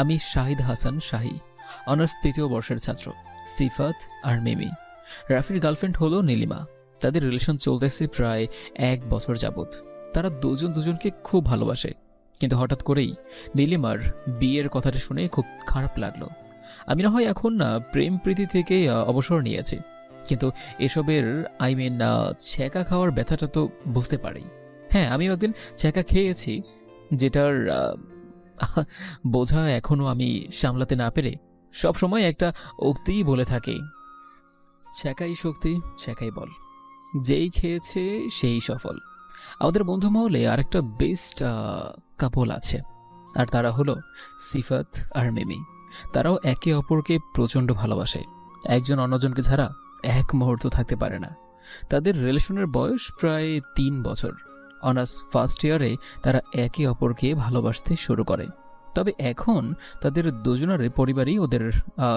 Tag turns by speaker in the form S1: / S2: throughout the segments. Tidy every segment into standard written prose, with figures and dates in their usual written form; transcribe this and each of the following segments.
S1: আমি শাহিদ হাসান শাহী, অনার্স ৩য় বর্ষের ছাত্র। সিফাত আর মিমি রাফির গার্লফ্রেন্ড হলো নীলিমা। তাদের রিলেশন চলতেছে প্রায় ১ বছর যাবৎ। তারা দুজন দুজনকে খুব ভালোবাসে, কিন্তু হঠাৎ করেই নীলিমার বিয়ের কথাটা শুনে খুব খারাপ লাগলো। আমি না হয় এখন প্রেম প্রীতি থেকে অবসর নিয়েছি, কিন্তু এসবের ছ্যাঁকা খাওয়ার ব্যথাটা তো বুঝতে পারি। হ্যাঁ, আমিও একদিন ছ্যাঁকা খেয়েছি, যেটার বোঝা এখনো আমি সামলাতে না পেরে সবসময় একটা উক্তিই বলে থাকি, ছ্যাঁকাই শক্তি, ছ্যাঁকাই বল, যেই খেয়েছে সেই সফল। আমাদের বন্ধু মহলে আরেকটা বেস্ট কাপল আছে, আর তারা হলো সিফাত আর মিমি। তারাও একে অপরকে প্রচণ্ড ভালোবাসে, একজন অন্যজনকে ছাড়া এক মুহূর্ত থাকতে পারে না। তাদের রিলেশনের বয়স প্রায় ৩ বছর। অনার্স ফার্স্ট ইয়ারে তারা একে অপরকে ভালোবাসতে শুরু করে। তবে এখন তাদের দুজনের পরিবারই ওদের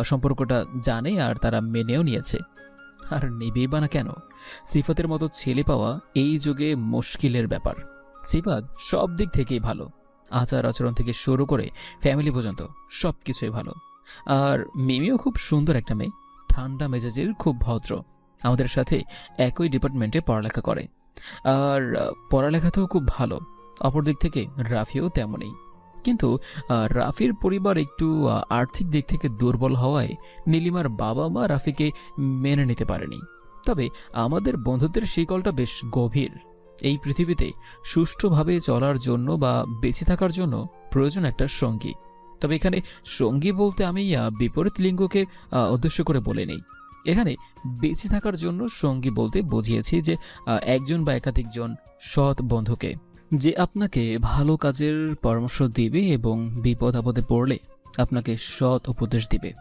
S1: সম্পর্কটা জানে, আর তারা মেনেও নিয়েছে। আর নেবেই বা না কেন? সিফাতের মতো ছেলে পাওয়া এই যুগে মুশকিলের ব্যাপার। সিফাত সব দিক থেকেই ভালো, আচার আচরণ থেকে শুরু করে ফ্যামিলি পর্যন্ত সব কিছুই ভালো। আর মিমিও খুব সুন্দর একটা মেয়ে, ঠান্ডা মেজাজের, খুব ভদ্র। আমাদের সাথে একই ডিপার্টমেন্টে পড়ালেখা করে, আর পড়ালেখাতেও খুব ভালো। অপর দিক থেকে রাফিও তেমনই। কিন্তু রাফির পরিবার একটু আর্থিক দিক থেকে দুর্বল হওয়ায় নীলিমার বাবা মা রাফিকে মেনে নিতে পারেনি। তবে আমাদের বন্ধুত্বের শিকলটা বেশ গভীর। এই পৃথিবীতে সুষ্ঠুভাবে চলার জন্য বা বেঁচে থাকার জন্য প্রয়োজন একটা সঙ্গী। তবে এখানে সঙ্গী বলতে আমি বিপরীত লিঙ্গকে উদ্দেশ্য করে বলে নেই। এখানে বেঁচে থাকার জন্য সঙ্গী বলতে বুঝিয়েছি যে একজন বা একাধিকজন সৎ বন্ধুকে, যে আপনাকে ভালো কাজের পরামর্শ দিবে এবং বিপদ আপদে পড়লে আপনাকে সৎ উপদেশ দিবে।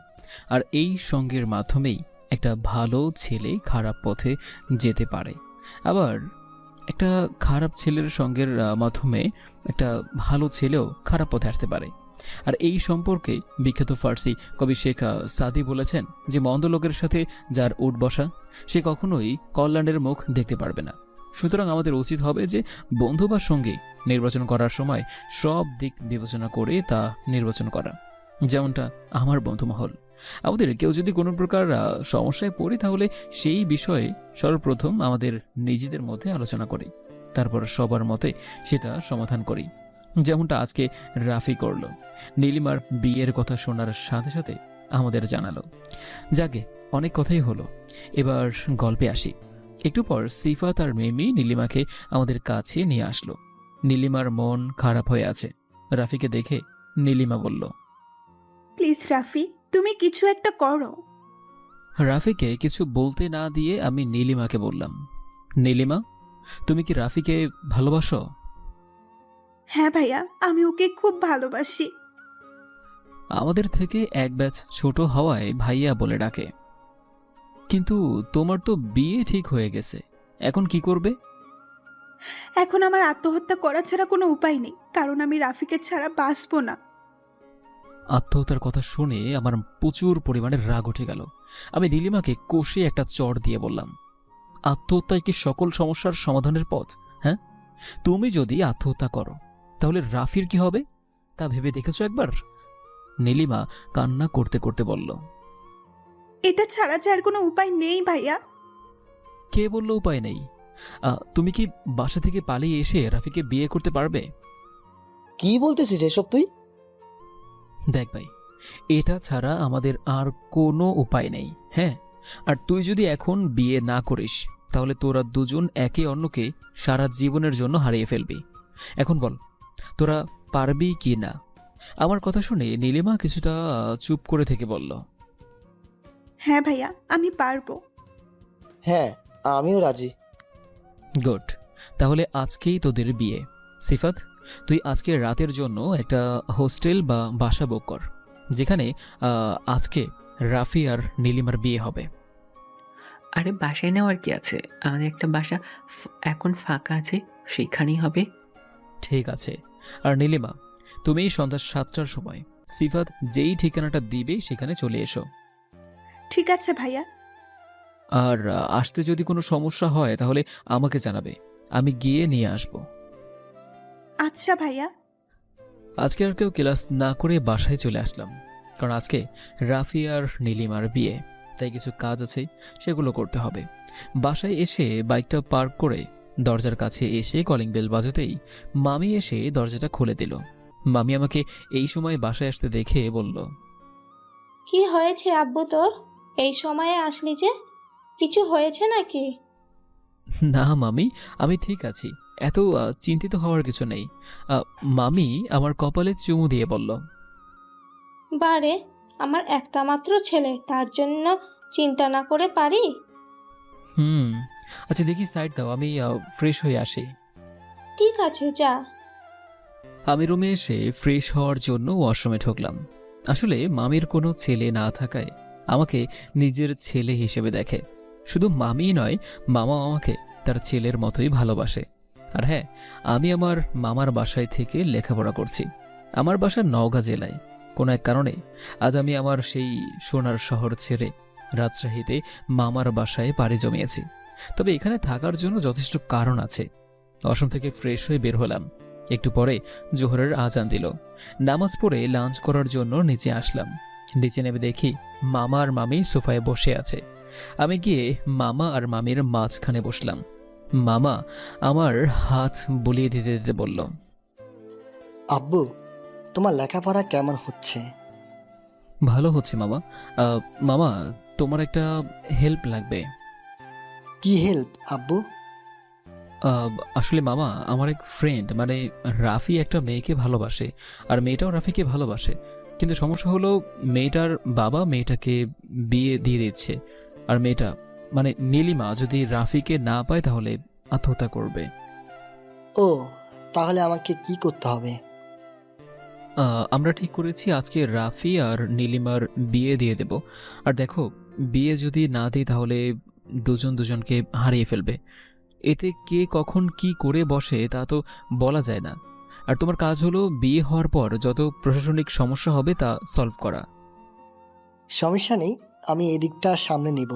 S1: আর এই সঙ্গের মাধ্যমেই একটা ভালো ছেলে খারাপ পথে যেতে পারে, আবার একটা খারাপ ছেলের সঙ্গের মাধ্যমে একটা ভালো ছেলেও খারাপ পথে আসতে পারে। আর এই সম্পর্কে বিখ্যাত ফার্সি কবি শেখ সাদি বলেছেন যে মন্দ লোকের সাথে যার উঠ বসা, সে কখনোই কল্যাণের মুখ দেখতে পারবে না। সুতরাং আমাদের উচিত হবে যে বন্ধু বা সঙ্গী নির্বাচন করার সময় সব দিক বিবেচনা করে তা নির্বাচন করা। যেমনটা আমার বন্ধু মহল, আমাদের কেউ যদি কোনো প্রকার সমস্যায় পড়ি, তাহলে সেই বিষয়ে সর্বপ্রথম আমাদের নিজেদের মধ্যে আলোচনা করি, তারপর সবার মতে সেটা সমাধান করি। যেমনটা আজকে রাফি করলো, নীলিমার বিয়ের কথা শোনার সাথে সাথে আমাদের জানালো। যাকে অনেক কথাই হলো, এবার গল্পে আসি। একটু পর সিফাত আর মিমি নীলিমাকে আমাদের কাছে নিয়ে আসলো। নীলিমার মন খারাপ হয়ে আছে। রাফিকে দেখে নীলিমা বলল,
S2: প্লিজ রাফি, তুমি কিছু একটা করো।
S1: রাফিকে কিছু বলতে না দিয়ে আমি নীলিমাকে বললাম, নীলিমা, তুমি কি রাফিকে ভালোবাসো?
S2: হ্যাঁ ভাইয়া, আমি ওকে খুব ভালোবাসি।
S1: আমাদের থেকে এক ব্যাচ ছোট হওয়ায় ভাইয়া বলে ডাকে। কিন্তু তোমার তো বিয়ে ঠিক হয়ে গেছে, এখন কি করবে?
S2: এখন আমার আত্মহত্যা করা ছাড়া কোনো উপায় নেই, কারণ আমি রাফিকে ছাড়া বাঁচবো না।
S1: আত্মহত্যার কথা শুনে আমার প্রচুর পরিমাণে রাগ উঠে গেল। আমি নীলিমাকে কষে একটা চড় দিয়ে বললাম, আত্মহত্যায় কি সকল সমস্যার সমাধানের পথ? হ্যাঁ, তুমি যদি আত্মহত্যা করো তাহলে রাফির কি হবে তা ভেবে দেখেছো একবার? নীলিমা কান্না করতে করতে বলল,
S2: এটা ছাড়া যে আর কোনো উপায় নেই ভাইয়া।
S1: কে বলল উপায় নেই? তুমি কি বাসা থেকে পালিয়ে এসে রাফিকে বিয়ে করতে পারবে?
S3: কি বলতেছিস এসব তুই?
S1: দেখ ভাই, এটা ছাড়া আমাদের আর কোনো উপায় নেই। হ্যাঁ, আর তুই যদি এখন বিয়ে না করিস তাহলে তোরা দুজন একে অন্যকে সারা জীবনের জন্য হারিয়ে ফেলবি। এখন বল, তোরা পারবি কি না? আমার কথা শুনে নীলিমা কিছুটা চুপ করে থেকে বলল,
S2: হ্যাঁ ভাইয়া, আমি পারবো।
S3: হ্যাঁ, আমিও রাজি।
S1: গুড, তাহলে আজকেই তোদের বিয়ে। সিফাত, তুই আজকে রাতের জন্য একটা হোস্টেল বা বাসা বুক কর, যেখানে আজকে রাফি আর নীলিমার বিয়ে হবে।
S4: আরে বাসায় নেওয়ার কি আছে, আমাদের একটা বাসা এখন ফাঁকা আছে, সেখানেই হবে।
S1: ঠিক আছে। আর নীলিমা, তুমি সন্ধ্যা 7টার সময় সিফাত যেই ঠিকানাটা দিবে সেখানে চলে এসো।
S2: ঠিক আছে ভাইয়া।
S1: আর আসতে যদি কোনো সমস্যা হয় তাহলে আমাকে জানাবে, আমি গিয়ে নিয়ে আসব।
S2: আচ্ছা ভাইয়া।
S1: আজকে আর কেউ ক্লাস না করে বাসায় চলে আসলাম, কারণ আজকে রাফি আর নীলিমার বিয়ে, তাই কিছু কাজ আছে, সেগুলো করতে হবে। বাসায় এসে বাইকটা পার্ক করে দরজার কাছে এসে কলিং বেল বাজাতেই মামি এসে দরজাটা খুলে দিল। মামি আমাকে এই সময় বাসায় আসতে দেখে বলল,
S5: কি হয়েছে আব্বু তোর? এই সময়ে আসলি যে, কিছু হয়েছে নাকি?
S1: না মামি, আমি ঠিক আছি, এত চিন্তিত হওয়ার কিছু নেই। মামি আমার কপালে চুমু দিয়ে বলল,
S5: বারে, আমার একটা মাত্র ছেলে, তার জন্য চিন্তা না করে পারি?
S1: হুম, আচ্ছা দেখি সাইড দাও, আমি ফ্রেশ হয়ে আসি।
S5: ঠিক আছে, যা।
S1: আমি রুমে এসে ফ্রেশ হওয়ার জন্য ওয়াশরুমে ঢুকলাম। আসলে মামির কোনো ছেলে না থাকায় আমাকে নিজের ছেলে হিসেবে দেখে। শুধু মামিই নয়, মামা আমাকে তার ছেলের মতোই ভালোবাসে। আর হ্যাঁ, আমি আমার মামার বাসায় থেকে লেখাপড়া করছি। আমার বাসা নওগাঁ জেলায়। কোনো এক কারণে আজ আমি আমার সেই সোনার শহর ছেড়ে রাজশাহীতে মামার বাসায় পাড়ি জমিয়েছি। তবে এখানে থাকার জন্য যথেষ্ট কারণ আছে। ওয়াশরুম থেকে ফ্রেশ হয়ে বের হলাম। একটু পরে জোহরের আজান দিল। নামাজ পড়ে লাঞ্চ করার জন্য নিচে আসলাম। নিচে নেমে দেখি মামা আর মামি সোফায় বসে আছে। আমি গিয়ে মামা আর মামির মাঝখানে বসলাম। মামা আমার হাত বুলিয়ে দিতে দিতে বলল,
S6: আব্বু, তোমার লেখাপড়া কেমন হচ্ছে?
S1: ভালো হচ্ছে মামা। মামা, তোমার একটা হেল্প লাগবে।
S6: কি হেল্প আব্বু?
S1: আহ, আসলে মামা, আমার এক ফ্রেন্ড মানে রাফি একটা মেয়েকে ভালোবাসে, আর মেয়েটাও রাফিকে ভালোবাসে। কিন্তু সমস্যা হলো মেয়েটার বাবা মেয়েটাকে বিয়ে দিয়ে দিচ্ছে, আর মেয়েটা মানে নীলিমা যদি রাফিকে না পায় তাহলে আত্মহত্যা করবে।
S6: ও, তাহলে আমাকে কি করতে হবে?
S1: আমরা ঠিক করেছি আজকে রাফি আর নীলিমার বিয়ে দিয়ে দেব। আর দেখো, বিয়ে যদি না দিই তাহলে দুজন দুজনকে হারিয়ে ফেলবে। এতে কে কখন কি করে বসে তা তো বলা যায় না। আর তোমার কাজ হলো বিয়ে হওয়ার পর যত প্রশাসনিক সমস্যা হবে তা সলভ করা।
S6: সমস্যা নেই, আমি এদিকটা সামনে নিব।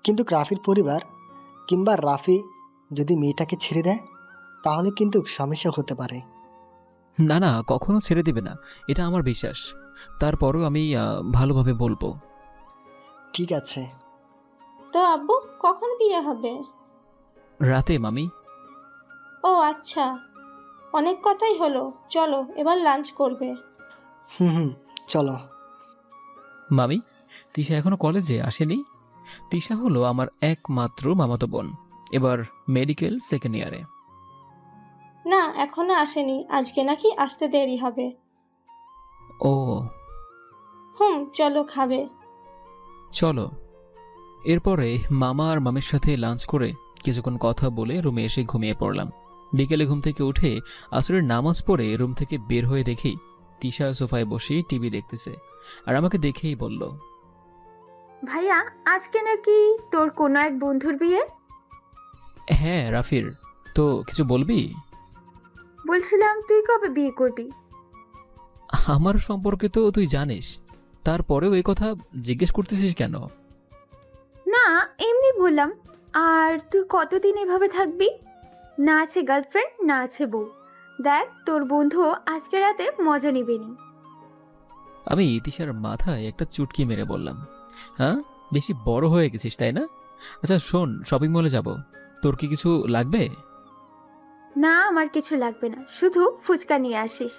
S6: কিন্তু রাফির পরিবার কিংবা রাফি যদি মেয়েটাকে ছেড়ে দেয় তাহলে কিন্তু সমস্যা হতে পারে।
S1: না না, কখনো ছেড়ে দিবে না, এটা আমার বিশ্বাস। তারপরও আমি ভালোভাবে বলবো।
S6: ঠিক আছে।
S5: তো আব্বু, কখন বিয়ে হবে?
S1: রাতে মামি।
S5: ও আচ্ছা, অনেক কথাই হলো, চলো এবার লাঞ্চ করবে।
S6: হুম, চলো।
S1: মামি, তিশা এখনো কলেজে আসেনি। তিশা হলো আমার একমাত্র মামাতো বোন, এবার মেডিকেল সেকেন্ড ইয়ারে।
S5: না, এখনো আসেনি, আজকে নাকি আসতে দেরি হবে।
S1: ও,
S5: চলো খাবে।
S1: চলো। এরপরে মামা আর মামির সাথে লাঞ্চ করে কিছুক্ষণ কথা বলে রুমে এসে ঘুমিয়ে পড়লাম। বিকেলে ঘুম থেকে উঠে আসরের নামাজ পড়ে রুম থেকে বের হয়ে দেখি তিশা সোফায় বসে টিভি দেখতেছে, আর আমাকে দেখেই বলল,
S7: ভাইয়া, আজকে নাকি তোর কোনো এক বন্ধুর বিয়ে?
S1: হ্যাঁ রাফির। তো কিছু বলবি?
S7: বলছিলাম তুই কবে বিয়ে করবি?
S1: আমার সম্পর্কে তো তুই জানিস, তারপরেও এই কথা জিজ্ঞেস করতেছিস কেন?
S7: না, এমনি বললাম। আর তুই কতদিন এভাবে থাকবি? না আছে গার্লফ্রেন্ড, না আছে বউ। দেখ, তোর বন্ধু আজকে রাতে মজা নিবেনি।
S1: আমি তিশার মাথায় একটা চুটকি মেরে বললাম, হ্যাঁ, বেশি বড় হয়ে গেছিস তাই না? আচ্ছা শোন, শপিং মলে যাব, তোর কি কিছু লাগবে?
S7: না, আমার কিছু লাগবে না, শুধু ফুচকা নিয়ে আসিস।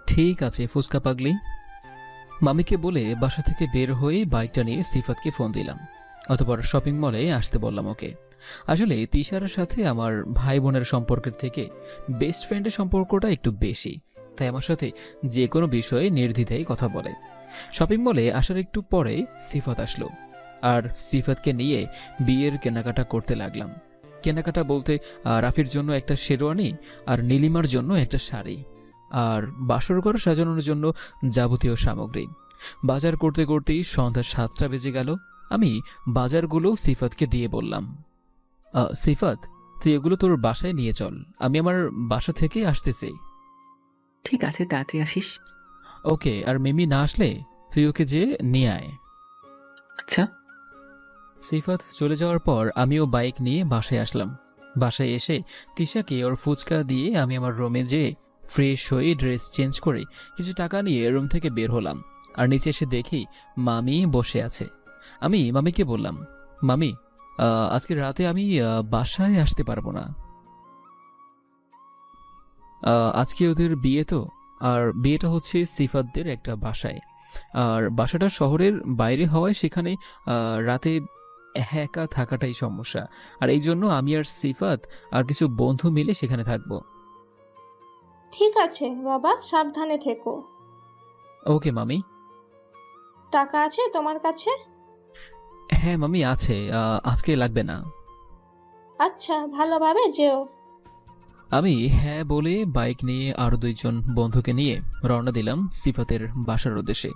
S1: ঠিক আছে ফুচকা পাগলি। মামিকে বলে বাসা থেকে বের হয়ে বাইকটা নিয়ে সিফাতকে ফোন দিলাম। অতঃপর শপিং মলে আসতে বললাম ওকে। আসলে তিশার সাথে আমার ভাই বোনের সম্পর্কের থেকে বেস্ট ফ্রেন্ডের সম্পর্কটা একটু বেশি, তাই আমার সাথে যে কোনো বিষয়ে নির্দ্বিধায় কথা বলে। শপিং মলে আসার একটু পরে সিফাত আসলো, আর সিফাতকে নিয়ে বিয়ের কেনাকাটা করতে লাগলাম। কেনাকাটা বলতে রাফির জন্য একটা শেরওয়ানি আর নীলিমার জন্য একটা শাড়ি, আর বাসরঘর সাজানোর জন্য যাবতীয় সামগ্রী। বাজার করতে করতেই সন্ধ্যা 7টা বেজে গেল। আমি বাজারগুলো সিফাতকে দিয়ে বললাম, সিফাত, তুই এগুলো তোর বাসায় নিয়ে চল, আমি আমার বাসা থেকে আসতেছি।
S4: ঠিক আছে, তাড়াতাড়ি আসিস।
S1: ওকে, আর মিমি না আসলে তুই ওকে যে নিয়ে আয়।
S4: আচ্ছা।
S1: সিফাত চলে যাওয়ার পর আমিও বাইক নিয়ে বাসায় আসলাম। বাসায় এসে তিশাকে ওর ফুচকা দিয়ে আমি আমার রুমে যেয়ে ফ্রেশ হয়ে ড্রেস চেঞ্জ করে কিছু টাকা নিয়ে রুম থেকে বের হলাম। আর নিচে এসে দেখি মামি বসে আছে। আমি মামিকে বললাম, মামি আজকে রাতে আমি বাসায় আসতে পারবো না। আজকে ওদের বিয়ে তো, আর বিয়েটা হচ্ছে সিফাতদের একটা বাসায়। আর বাসাটা শহরের বাইরে হওয়ায় সেখানে রাতে একা থাকাটাই সমস্যা। আর এই জন্য আমি আর সিফাত আর কিছু বন্ধু মিলে সেখানে থাকবো।
S5: ঠিক আছে বাবা, সাবধানে থেকো।
S1: ওকে মামি।
S5: টাকা আছে তোমার কাছে?
S1: হ্যাঁ মামি আছে, আজকে লাগবে না।
S5: আচ্ছা, ভালোভাবে যেও।
S1: আমি হ্যাঁ বলে বাইক নিয়ে আরো 2 জন বন্ধুকে নিয়ে রওনা দিলাম সিফাতের বাসার উদ্দেশ্যে।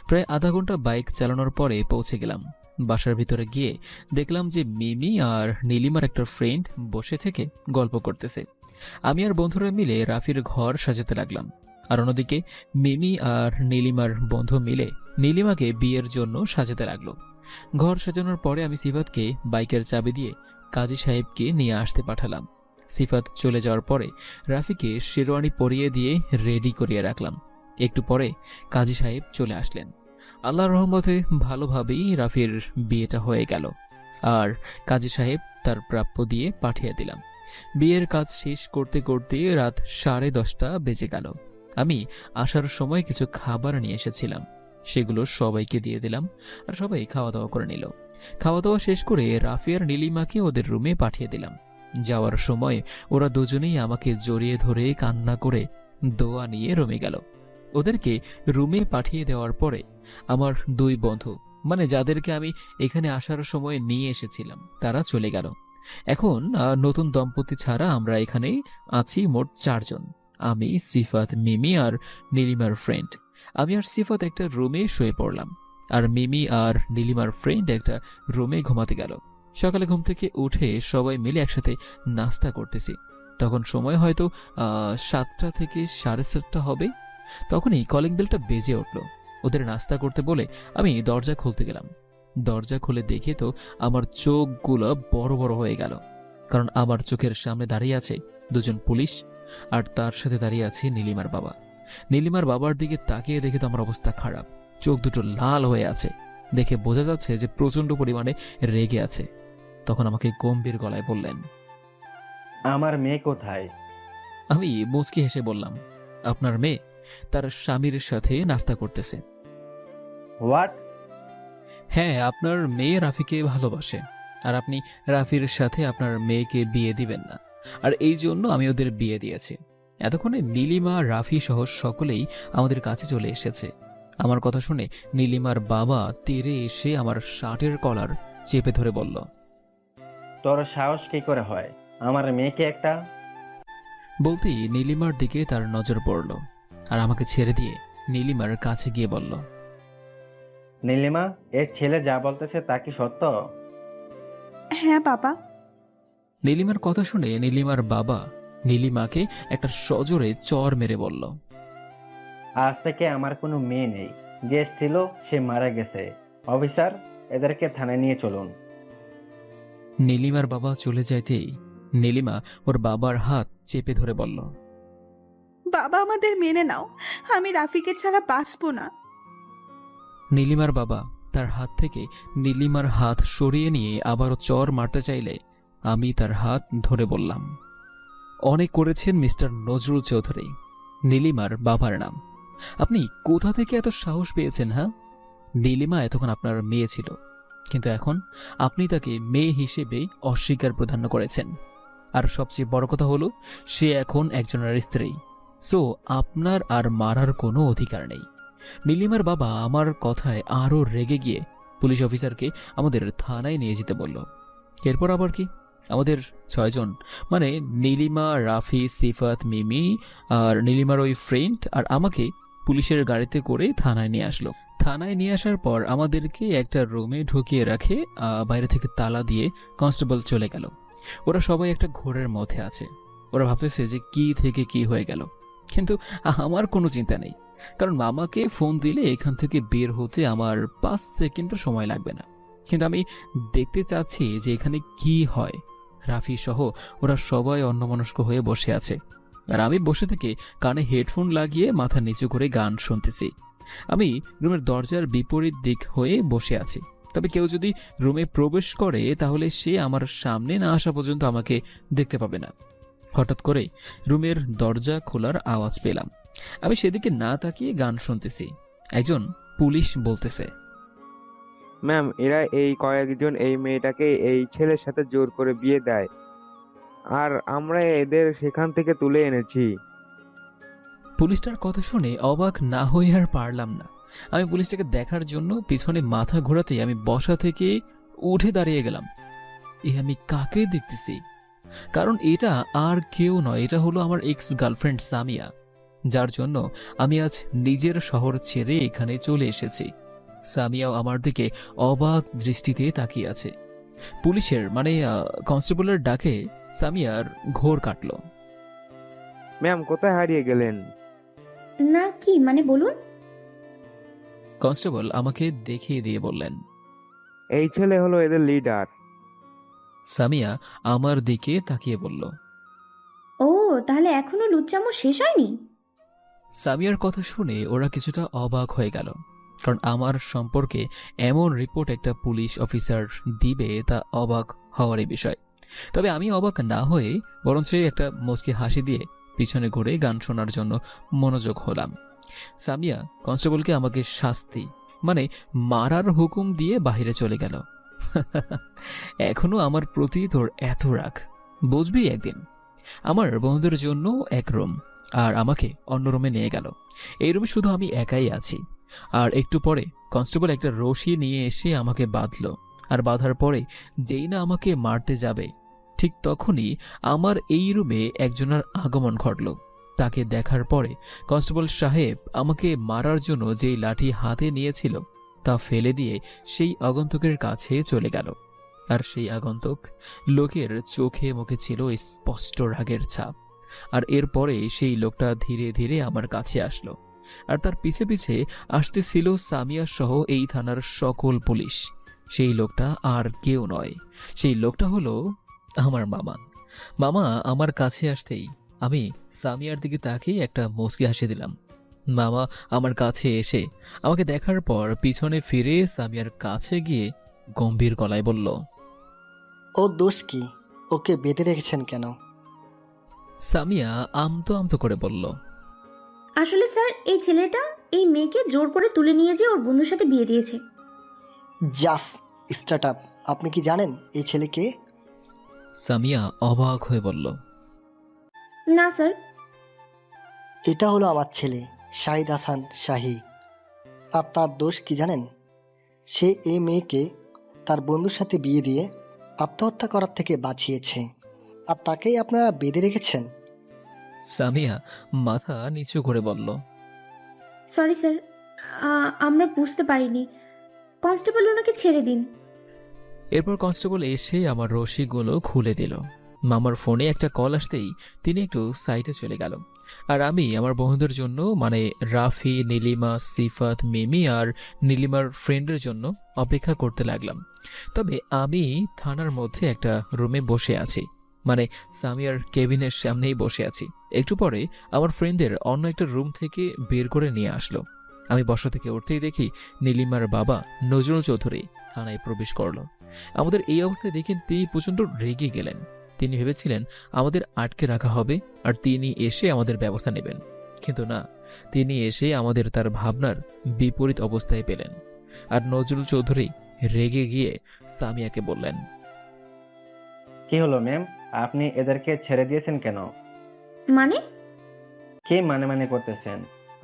S1: প্রায় আধা ঘন্টা বাইক চালানোর পরে পৌঁছে গেলাম। বাসার ভিতরে গিয়ে দেখলাম যে মিমি আর নীলিমার একটা ফ্রেন্ড বসে থেকে গল্প করতেছে। আমি আর বন্ধুরা মিলে রাফির ঘর সাজাতে লাগলাম। আর অন্যদিকে মিমি আর নীলিমার বন্ধু মিলে নীলিমাকে বিয়ের জন্য সাজাতে লাগলো। ঘর সাজানোর পরে আমি সিফাতকে বাইকের চাবি দিয়ে কাজী সাহেবকে নিয়ে আসতে পাঠালাম। সিফাত চলে যাওয়ার পরে রাফিকে শেরওয়ানি পরিয়ে দিয়ে রেডি করিয়ে রাখলাম। একটু পরে কাজী সাহেব চলে আসলেন। আল্লাহর রহমতে ভালোভাবেই রাফির বিয়েটা হয়ে গেল। আর কাজী সাহেব তার প্রাপ্য দিয়ে পাঠিয়ে দিলাম। বিয়ের কাজ শেষ করতে করতে রাত 10:30 বেজে গেল। আমি আসার সময় কিছু খাবার নিয়ে এসেছিলাম, সেগুলো সবাইকে দিয়ে দিলাম। আর সবাই খাওয়া দাওয়া করে নিল। খাওয়া দাওয়া শেষ করে রাফি আর নীলিমাকে ওদের রুমে পাঠিয়ে দিলাম। যাওয়ার সময় ওরা দুজনেই আমাকে জড়িয়ে ধরে কান্না করে দোয়া নিয়ে রুমে গেল। ওদেরকে রুমে পাঠিয়ে দেওয়ার পরে আমার 2 বন্ধু, মানে যাদেরকে আমি এখানে আসার সময় নিয়ে এসেছিলাম, তারা চলে গেল। এখন নতুন দম্পতি ছাড়া আমরা এখানে আছি মোট 4 জন। আমি, সিফাত, মিমি আর নীলিমার ফ্রেন্ড। আমি আর সিফাত একটা রুমে শুয়ে পড়লাম, আর মিমি আর নীলিমার ফ্রেন্ড একটা রুমে ঘুমাতে গেল। সকালে ঘুম থেকে উঠে সবাই মিলে একসাথে নাস্তা করতেছি। তখন সময় হয়তো 7টা থেকে 7:30 হবে। তখনই কলিং বেলটা বেজে উঠল। ওদের নাস্তা করতে বলে আমি দরজা খুলতে গেলাম। দরজা খুলে দেখে তো আমার চোখগুলো বড় বড় হয়ে গেল, কারণ আমার চোখের সামনে দাঁড়িয়ে আছে 2 জন পুলিশ, আর তার সাথে দাঁড়িয়ে আছে নীলিমার বাবা। নীলিমার বাবার দিকে তাকিয়ে দেখে তো আমার অবস্থা খারাপ। চোখ দুটো লাল হয়ে আছে, দেখে বোঝা যাচ্ছে যে প্রচন্ড পরিমাণে রেগে আছে। তখন আমাকে গম্ভীর গলায় বললেন,
S8: আমার মেয়ে কোথায়?
S1: আমি মুচকি হেসে বললাম, আপনার মেয়ে তার স্বামীর সাথে নাস্তা করতেছে।
S8: হোয়াট?
S1: হ্যাঁ, আপনার মেয়ে রাফিকে ভালোবাসে, আর আপনি রাফির সাথে আপনার মেয়েকে বিয়ে দিবেন না, আর এই জন্য আমি ওদের বিয়ে দিয়েছি। এতক্ষণে নীলিমা, রাফি সহ সকলেই আমাদের কাছে চলে এসেছে। আমার কথা শুনে নীলিমার বাবা তেড়ে এসে আমার শার্টের কলার চেপে ধরে বলল,
S8: তোর সাহস কি করে হয় আমার মেয়েকে একটা?
S1: বলতেই নীলিমার দিকে তার নজর পড়ল, আর আমাকে ছেড়ে দিয়ে নীলিমার কাছে গিয়ে বলল,
S8: নীলিমা, এর ছেলে যা বলতেছে তা কি সত্য?
S2: হ্যাঁ বাবা।
S1: নীলিমার কথা শুনে নীলিমার বাবা নীলিমাকে একটা সজোরে চর মেরে বলল,
S8: আজ থেকে আমার কোনো মেয়ে নেই। যে ছিল সে মারা গেছে। অফিসার, এদেরকে থানায় নিয়ে চলুন।
S1: নীলিমার বাবা চলে যাইতেই নীলিমা ওর বাবার হাত চেপে ধরে বলল,
S2: বাবা আমাদের মেনে নাও, আমি রাফিকে ছাড়া বাঁচবো না।
S1: নীলিমার বাবা তার হাত থেকে নীলিমার হাত সরিয়ে নিয়ে আবারও চর মারতে চাইলে আমি তার হাত ধরে বললাম, অনেক করেছেন মিস্টার নজরুল চৌধুরী, নীলিমার বাবার নাম। আপনি কোথা থেকে এত সাহস পেয়েছেন? হ্যাঁ, নীলিমা এতক্ষণ আপনার মেয়ে ছিল, কিন্তু এখন আপনি তাকে মেয়ে হিসেবে অস্বীকার প্রাধান্য করেছেন। আর সবচেয়ে বড় কথা হলো, সে এখন একজনের স্ত্রী। সো আপনার আর মারার কোনো অধিকার নেই। নীলিমার বাবা আমার কথায় আরও রেগে গিয়ে পুলিশ অফিসারকে আমাদের থানায় নিয়ে যেতে বলল। এরপর আবার কি, আমাদের 6 জন, মানে নীলিমা, রাফি, সিফাত, মিমি আর নীলিমার ওই ফ্রেন্ড আর আমাকে পুলিশের গাড়িতে করে থানায় নিয়ে আসলো। থানায় নিয়ে আসার পর আমাদেরকে একটা রুমে ঢুকিয়ে রাখে, বাইরে থেকে তালা দিয়ে কনস্টেবল চলে গেল। ওরা সবাই একটা ঘোরের মধ্যে আছে। ওরা ভাবতেছে যে কি থেকে কি হয়ে গেল, কিন্তু আমার কোনো চিন্তা নেই, কারণ মামাকে ফোন দিলে এখান থেকে বের হতে আমার 5 সেকেন্ডও সময় লাগবে না। কিন্তু আমি দেখতে চাচ্ছি যে এখানে কি হয়। রাফি সহ ওরা সবাই অন্যমনস্ক হয়ে বসে আছে। আর আমি বসে থেকে কানে হেডফোন লাগিয়ে মাথা নিচু করে গান শুনতেছি। আমি রুমের দরজার বিপরীত দিক হয়ে বসে আছি। তবে কেউ যদি রুমে প্রবেশ করে তাহলে সে আমার সামনে না আসা পর্যন্ত আমাকে দেখতে পাবে না। হঠাৎ করে রুমের দরজা খোলার আওয়াজ পেলাম। আমি সেদিকে না তাকিয়ে গান শুনতেছি। একজন পুলিশ বলতেছে,
S9: ম্যাম, এরা এই কয়েকজন এই মেয়েটাকে এই ছেলের সাথে জোর করে বিয়ে দেয়, আর আমরা এদের সেখান থেকে তুলে এনেছি।
S1: পুলিশটার কথা শুনে অবাক না হয়ে আর পারলাম না। আমি পুলিশটাকে দেখার জন্য পিছনে মাথা ঘোরাতেই আমি বসা থেকে উঠে দাঁড়িয়ে গেলাম। আমি কাকে দেখতেছি? কারণ এটা আর কেউ নয়, এটা হলো আমার এক্স গার্লফ্রেন্ড সামিয়া, যার জন্য আমি আজ নিজের শহর ছেড়ে এখানে চলে এসেছি। সামিয়াও আমার দিকে অবাক দৃষ্টিতে তাকিয়ে আছে। পুলিশের কনস্টেবলের ডাকে সামিয়ার ঘোর কাটল।
S9: ম্যাম, কোথায় হারিয়ে গেলেন?
S7: না কি মানে বলুন?
S1: কনস্টেবল আমাকে দেখিয়ে দিয়ে বললেন,
S9: এই ছেলে হলো এদের লিডার।
S1: সামিয়া আমার দিকে তাকিয়ে বলল,
S7: ও তাহলে এখনো লুচ্চামো শেষ হয়নি?
S1: সামিয়ার কথা শুনে ওরা কিছুটা অবাক হয়ে গেল, কারণ আমার সম্পর্কে এমন রিপোর্ট একটা পুলিশ অফিসার দিবে তা অবাক হওয়ারই বিষয়। তবে আমি অবাক না হয়ে বরঞ্চ একটা মুচকি হাসি দিয়ে পিছনে ঘুরে গান শোনার জন্য মনোযোগ হলাম। সামিয়া কনস্টেবলকে আমাকে শাস্তি মারার হুকুম দিয়ে বাইরে চলে গেল। এখনো আমার প্রতি তোর এত রাগ, বুঝবি একদিন। আমার বন্ধুদের জন্য এক রুম আর আমাকে অন্য রুমে নিয়ে গেল। এই রুমে শুধু আমি একাই আছি। আর একটু পরে কনস্টেবল একটা রশি নিয়ে এসে আমাকে বাঁধল। আর বাঁধার পরে যেই না আমাকে মারতে যাবে, ঠিক তখনই আমার এই রুমে একজনের আগমন ঘটল। তাকে দেখার পরে কনস্টেবল সাহেব আমাকে মারার জন্য যেই লাঠি হাতে নিয়েছিল তা ফেলে দিয়ে সেই আগন্তুকের কাছে চলে গেল। আর সেই আগন্তুক লোকের চোখে মুখে ছিল স্পষ্ট রাগের ছাপ। আর এরপরে সেই লোকটা ধীরে ধীরে আমার কাছে আসলো। আর তার পিছে পিছে আসতেছিল সামিয়া সহ এই থানার সকল পুলিশ। সেই লোকটা আর কেউ নয়, সেই লোকটা হলো আমার মামা। মামা আমার কাছে আসতেই আমি সামিয়ার দিকে তাকিয়ে একটা মুচকি হাসি দিলাম। মামা আমার কাছে এসে আমাকে দেখার পর পিছনে ফিরে সামিয়ার কাছে গিয়ে গম্ভীর গলায় বলল,
S6: ও দোষ কি? ওকে বেঁধে রেখেছেন কেন?
S1: সামিয়া আমতো আমতো করে বলল,
S7: আসলে স্যার এই ছেলেটা এই মেয়েকে জোর করে তুলে নিয়ে যেয়ে ওর বন্ধুর সাথে বিয়ে দিয়েছে।
S6: Just start up. আপনি কি জানেন এই ছেলেকে?
S1: সামিয়া অবাক হয়ে বলল,
S7: না স্যার।
S6: এটা হলো আমার ছেলে শাহিদ হাসান শাহি। আর তার দোষ কি জানেন? সে এই মেয়েকে তার বন্ধুর সাথে বিয়ে দিয়ে আত্মহত্যা করার থেকে বাঁচিয়েছে, আর তাকেই আপনারা বেঁধে রেখেছেন।
S1: সামিয়া মাথা নিচু করে বলল,
S7: সরি স্যার, আমরা বুঝতে পারিনি। কনস্টেবল ওনাকে ছেড়ে দিন।
S1: এরপর কনস্টেবল এসে আমার রশিগুলো খুলে দিল। মামার ফোনে একটা কল আসতেই তিনি একটু সাইটে চলে গেল। আর আমি আমার বন্ধুদের জন্য রাফি, নীলিমা, সিফাত, মিমি আর নীলিমার ফ্রেন্ডের জন্য অপেক্ষা করতে লাগলাম। তবে আমি থানার মধ্যে একটা রুমে বসে আছি, সামিয়ার কেবিনের সামনেই বসে আছি। একটু পরে আমার ফ্রেন্ডদের অন্য একটা রুম থেকে বের করে নিয়ে আসলো। আমি বসা থেকে উঠতেই দেখি নীলিমার বাবা নজরুল চৌধুরী থানায় প্রবেশ করলো। আমাদের এই অবস্থায় দেখে তিনি প্রচণ্ড রেগে গেলেন। তিনি ভেবেছিলেন আমাদের আটকে রাখা হবে আর তিনি এসে আমাদের ব্যবস্থা নেবেন, কিন্তু না, তিনি এসে আমাদের তার ভাবনার বিপরীত অবস্থায় পেলেন। আর নজরুল চৌধুরী রেগে গিয়ে সামিয়াকে বললেন,
S8: কি হলো ম্যাম, আপনি এদেরকে ছেড়ে দিয়েছেন কেন?
S7: মানে?
S8: কি মানে করতেছেন?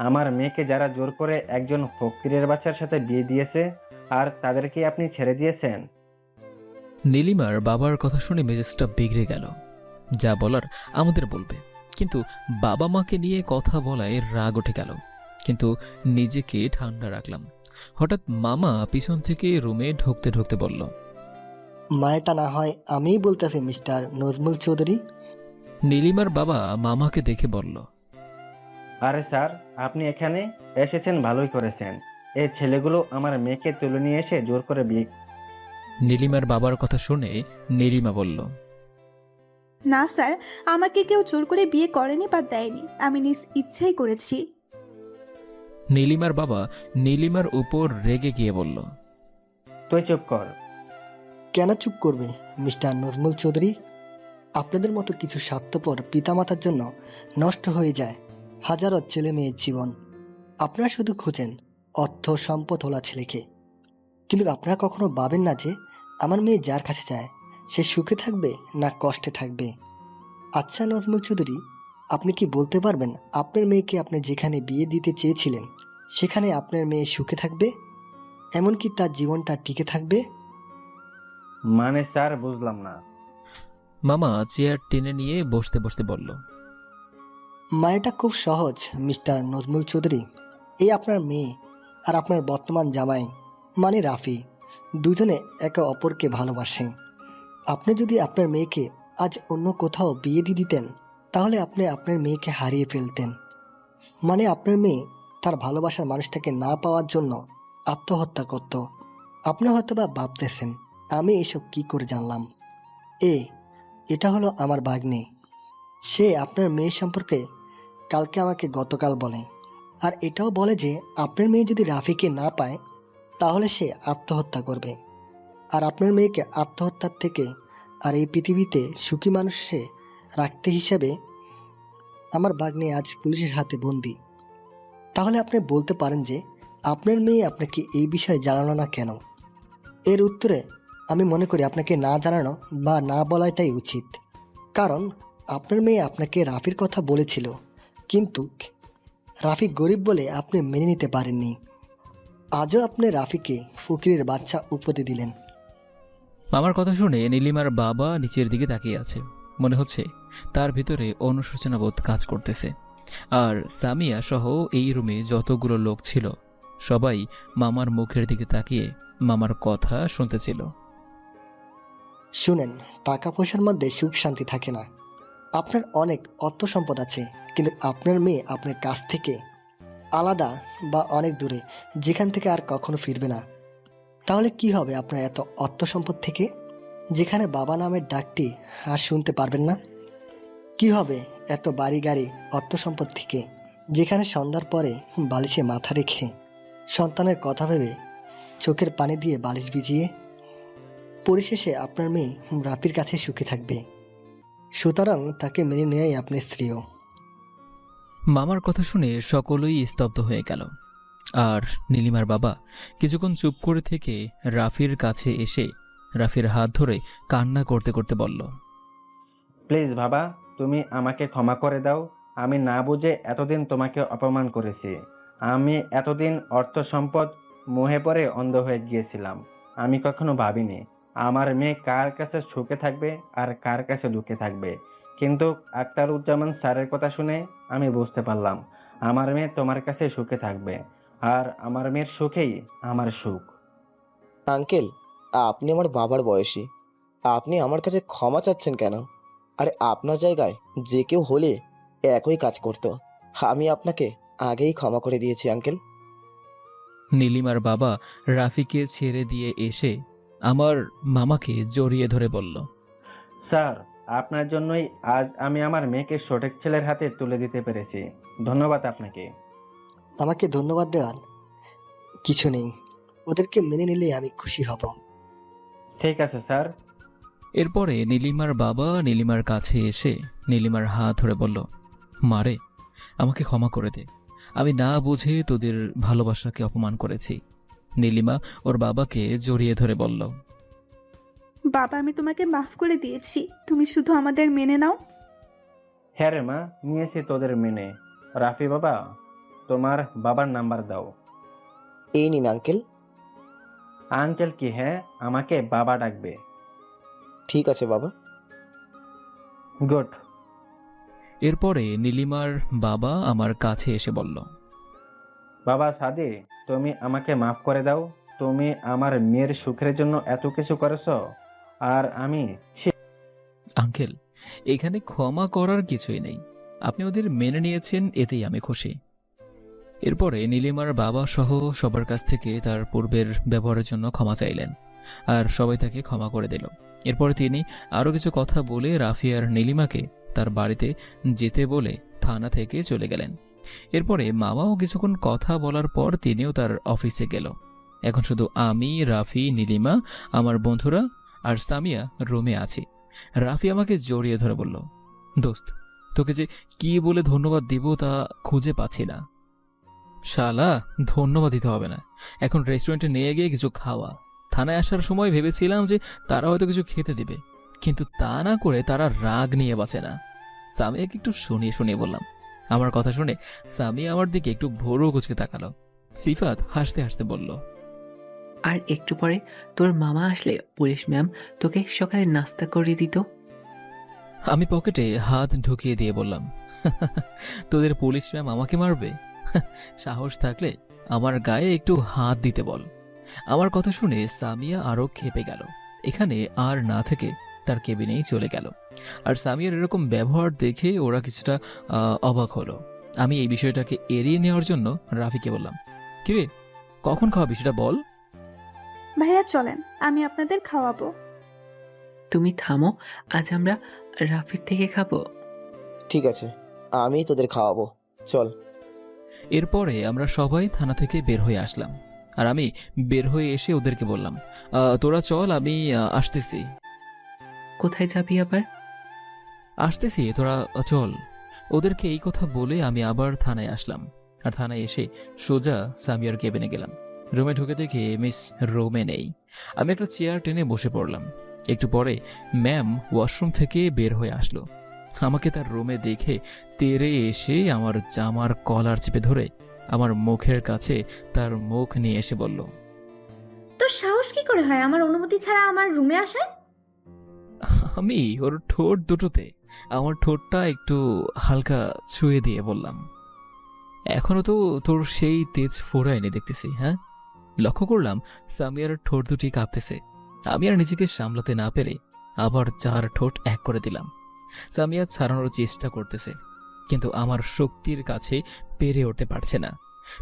S8: আমার মেয়েকে যারা জোর করে একজন ফকিরের বাচ্চার সাথে বিয়ে দিয়েছে, আর তাদেরকে আপনি ছেড়ে দিয়েছেন?
S1: নীলিমার বাবার কথা শুনে মেজাজটা বিগড়ে গেল। যা বলার আমাদের বলবে, কিন্তু বাবা মাকে নিয়ে কথা বলায় রাগ উঠে গেল। কিন্তু নিজেকে ঠান্ডা রাখলাম। হঠাৎ মামা পিছন থেকে রুমে ঢুকতে ঢুকতে বলল,
S6: মায়েটা না হয় আমিই বলতেছি মিস্টার নজমুল চৌধুরী।
S1: নীলিমার বাবা মামাকে দেখে বলল,
S8: আরে স্যার, আপনি এখানে এসেছেন ভালোই করেছেন। এই ছেলেগুলো আমার মেয়েকে তুলে নিয়ে এসে জোর করে বিয়ে।
S1: নীলিমার বাবার কথা শুনে নীলিমা বলল,
S2: না স্যার, আমাকে কেউ জোর করে বিয়ে করেনি বা দেয়নি, আমি নিজ ইচ্ছাই করেছি।
S1: নীলিমার বাবা নীলিমার উপর রেগে গিয়ে বলল,
S8: তুই চুপ কর।
S6: কেন চুপ করবে মিস্টার নজমুল চৌধুরী? আপনাদের মতো কিছু স্বার্থপর পিতামাতার জন্য নষ্ট হয়ে যায় হাজারো ছেলে মেয়ের জীবন। আপনারা শুধু খুঁজেন অর্থ সম্পদ ওলা ছেলেকে, কিন্তু আপনারা কখনো ভাবেন না যে আমার মেয়ে যার কাছে যায় সে সুখে থাকবে না কষ্টে থাকবে। আচ্ছা নজমুল চৌধুরী, আপনি কি বলতে পারবেন আপনার মেয়েকে আপনি যেখানে বিয়ে দিতে চেয়েছিলেন সেখানে আপনার মেয়ে সুখে থাকবে, এমনকি তার জীবনটা টিকে থাকবে?
S8: মানে স্যার, বুঝলাম না।
S1: মামা চেয়ার টেনে নিয়ে বসতে বসতে বলল,
S6: মানেটা খুব সহজ মিস্টার নজমুল চৌধুরী। এই আপনার মেয়ে আর আপনার বর্তমান জামাই মানে রাফি দুজনে একে অপরকে ভালোবাসে। আপনি যদি আপনার মেয়েকে আজ অন্য কোথাও বিয়ে দিয়ে দিতেন তাহলে আপনি আপনার মেয়েকে হারিয়ে ফেলতেন। মানে আপনার মেয়ে তার ভালোবাসার মানুষটাকে না পাওয়ার জন্য আত্মহত্যা করত। আপনি হয়তো বা ভাবতেছেন আমি এসব কি করে জানলাম। এটা হলো আমার ভাগ্নে। সে আপনার মেয়ে সম্পর্কে কালকে আমাকে গতকাল বলে, আর এটাও বলে যে আপনার মেয়ে যদি রাফিকে না পায় তাহলে সে আত্মহত্যা করবে। আর আপনার মেয়েকে আত্মহত্যার থেকে আর এই পৃথিবীতে সুখী মানুষে রাখতে হিসাবে আমার ভাগ্নে আজ পুলিশের হাতে বন্দি। তাহলে আপনি বলতে পারেন যে আপনার মেয়ে আপনাকে এই বিষয়ে জানালো না কেন? এর উত্তরে আমি মনে করি আপনাকে না জানানো বা না বলাটাই উচিত। কারণ আপনার মেয়ে আপনাকে রাফির কথা বলেছিল, কিন্তু রাফি গরিব বলে আপনি মেনে নিতে পারেননি। আজও আপনি রাফিকে ফকিরের বাচ্চা উপদে দিলেন।
S1: মামার কথা শুনে নীলিমার বাবা নিচের দিকে তাকিয়ে আছে। মনে হচ্ছে তার ভিতরে অনুশোচনা বোধ কাজ করতেছে। আর সামিয়া সহ এই রুমে যতগুলো লোক ছিল সবাই মামার মুখের দিকে তাকিয়ে মামার কথা শুনতেছিল।
S6: শুনেন, টাকা পয়সার মধ্যে সুখ শান্তি থাকে না। আপনার অনেক অর্থ সম্পদ আছে, কিন্তু আপনার মেয়ে আপনার কাছ থেকে আলাদা বা অনেক দূরে, যেখান থেকে আর কখনো ফিরবে না। তাহলে কি হবে আপনার এত অর্থ সম্পদ থেকে, যেখানে বাবা নামের ডাকটি আর শুনতে পারবেন না? কি হবে এত বাড়ি গাড়ি অর্থ সম্পদ থেকে, যেখানে সন্ধ্যার পরে বালিশে মাথা রেখে সন্তানের কথা ভেবে চোখের পানি দিয়ে বালিশ ভিজিয়ে? পরিশেষে আপনার মেয়ে রাফির কাছে সুখী থাকবে, সুতরাং তাকে মেনে নেয়াই আপনার স্ত্রীও।
S1: মামার কথা শুনে সকলেই স্তব্ধ হয়ে গেল। আর নীলিমার বাবা কিছুক্ষণ চুপ করে থেকে রাফির কাছে এসে রাফির হাত ধরে কান্না করতে করতে বলল,
S8: প্লিজ বাবা, তুমি আমাকে ক্ষমা করে দাও। আমি না বুঝে এতদিন তোমাকে অপমান করেছি। আমি এতদিন অর্থ সম্পদ মোহে পড়ে অন্ধ হয়ে গিয়েছিলাম। আমি কখনো ভাবিনি আমার মেয়ে কার কাছে সুখে থাকবে আর কার কাছে দুঃখে থাকবে। কিন্তু আখতারুজ্জামান স্যারের কথা শুনে আমি বুঝতে পারলাম আমার মেয়ে তোমার কাছে সুখে থাকবে, আর আমার মেয়ের সুখেই আমার সুখ।
S3: আঙ্কেল, আপনি আমার বাবার বয়সী, আপনি আমার কাছে ক্ষমা চাচ্ছেন কেন? আরে আপনার জায়গায় যে কেউ হলে একই কাজ করতো। আমি আপনাকে আগেই ক্ষমা করে দিয়েছি আঙ্কেল।
S1: নীলিমার বাবা রাফিকে ছেড়ে দিয়ে এসে আমার মামাকে জড়িয়ে ধরে বলল,
S8: স্যার, আপনার জন্যই আজ আমি আমার মেয়েকে সঠিক ছেলের হাতে তুলে দিতে পেরেছি। ধন্যবাদ আপনাকে।
S6: আমাকে ধন্যবাদ দেওয়ার কিছু নেই, ওদেরকে মেনে নিলে আমি খুশি হব।
S8: ঠিক আছে স্যার।
S1: এরপরে নীলিমার বাবা নীলিমার কাছে এসে নীলিমার হাত ধরে বলল, মারে, আমাকে ক্ষমা করে দে, আমি না বুঝে তোদের ভালোবাসাকে অপমান করেছি। নীলিমা ওর বাবাকে জড়িয়ে ধরে বলল,
S2: বাবা, আমি তোমাকে মাফ করে দিয়েছি, তুমি শুধু আমাদের মেনে নাও।
S8: হ্যাঁ রে মা, নিয়েছি তোদের মেনে। রাফি বাবা, তোমার বাবার নাম্বার দাও।
S3: এই নিন আঙ্কেল।
S8: আঙ্কেল কি? হ্যাঁ, আমাকে বাবা ডাকবে।
S3: ঠিক আছে বাবা।
S8: গুড।
S1: এরপরে নীলিমার বাবা আমার কাছে এসে বলল,
S8: বাবা সাদি, তুমি আমাকে মাফ করে দাও। তুমি আমার মেয়ের সুখের জন্য এত কিছু করেছো, আর আমি
S1: আঙ্কেল, এখানে ক্ষমা করার কিছুই নেই, আপনি ওদের মেনে নিয়েছেন, এতেই আমি খুশি। এরপরে নীলিমার বাবা সহ সবার কাছ থেকে তার পূর্বের ব্যবহারের জন্য ক্ষমা চাইলেন, আর সবাই তাকে ক্ষমা করে দিল। এরপরে তিনি আরও কিছু কথা বলে রাফি আর নীলিমাকে তার বাড়িতে যেতে বলে থানা থেকে চলে গেলেন। এরপরে মামাও কিছুক্ষণ কথা বলার পর তিনিও তার অফিসে গেল। এখন শুধু আমি, রাফি, নীলিমা, আমার বন্ধুরা আর সামিয়া রুমে আছি। রাফি আমাকে জড়িয়ে ধরে বলল, দোস্ত, তোকে যে কি বলে ধন্যবাদ দিব তা খুঁজে পাচ্ছি না। শালা, ধন্যবাদ দিতে হবে না, এখন রেস্টুরেন্টে নিয়ে গিয়ে কিছু খাওয়া। থানায় আসার সময় ভেবেছিলাম যে তারা হয়তো কিছু খেতে দিবে, কিন্তু তা না করে তারা রাগ নিয়ে বাঁচে না। সামিয়াকে একটু শুনিয়ে শুনিয়ে বললাম। আমার কথা শুনে সামিয়া আমার দিকে একটু ভোরও কুচকে তাকালো। সিফাত হাসতে হাসতে বলল,
S4: আর একটু পরে তোর মামা আসলে পুলিশ ম্যাম তোকে সকালে নাস্তা করে দিত।
S1: আমি পকেটে হাত ঢুকিয়ে দিয়ে বললাম, তোদের পুলিশ ম্যাম আমাকে মারবে? সাহস থাকলে আমার গায়ে একটু হাত দিতে বল। আমার কথা শুনে সামিয়া আরো ক্ষেপে গেল। এখানে আর না থেকে তার কেবিনেই চলে গেল। আর সামিয়ার এরকম ব্যবহার দেখে ওরা কিছুটা অবাক হলো। আমি এই বিষয়টাকে এড়িয়ে নেওয়ার জন্য রাফিকে বললাম, কিরে, কখন খাওয়াবি সেটা বল।
S2: ভাইয়া চলেন, আমি আপনাদের খাওয়াবো।
S4: তুমি থামো, আজ আমরা রাফির থেকে খাবো।
S3: ঠিক আছে, আমি তোদের খাওয়াবো, চল।
S1: এরপরে আমরা সবাই থানা থেকে বের হয়ে আসলাম। আর আমি বের হয়ে এসে ওদেরকে বললাম, তোরা চল, আমি আসতেছি।
S4: কোথায় যাবি আবার?
S1: আসতেছি, তোরা চল। ওদেরকে এই কথা বলে আমি আবার থানায় আসলাম। আর থানায় এসে সোজা সামিয়ার কেবিনে গেলাম। রুমে ঢুকে দেখে মিস রোমে নেই। আমি একটা চেয়ার টেনে বসে পড়লাম। একটু পরে ম্যাম ওয়াশরুম থেকে বের হয়ে আসলো। আমাকে তার রুমে দেখে তেড়ে এসে আমার জামার কলার চেপে ধরে আমার মুখের কাছে তার মুখ নিয়ে এসে বলল,
S7: তোর সাহস কি করে হয় আমার অনুমতি ছাড়া আমার রুমে আসার?
S1: আমি ওর ঠোঁট দুটোতে আমার ঠোঁটটা একটু হালকা ছুঁয়ে দিয়ে বললাম, এখনো তো তোর সেই তেজ ফোড়ায়নি দেখতেছি। হ্যাঁ, লক্ষ্য করলাম সামিয়ার ঠোঁট দুটি কাঁপতেছে। আমি আর নিজেকে সামলাতে না পেরে আবার 4 ঠোঁট এক করে দিলাম। সামিয়া ছাড়ানোর চেষ্টা করতেছে, কিন্তু আমার শক্তির কাছে পেরে উঠতে পারছে না।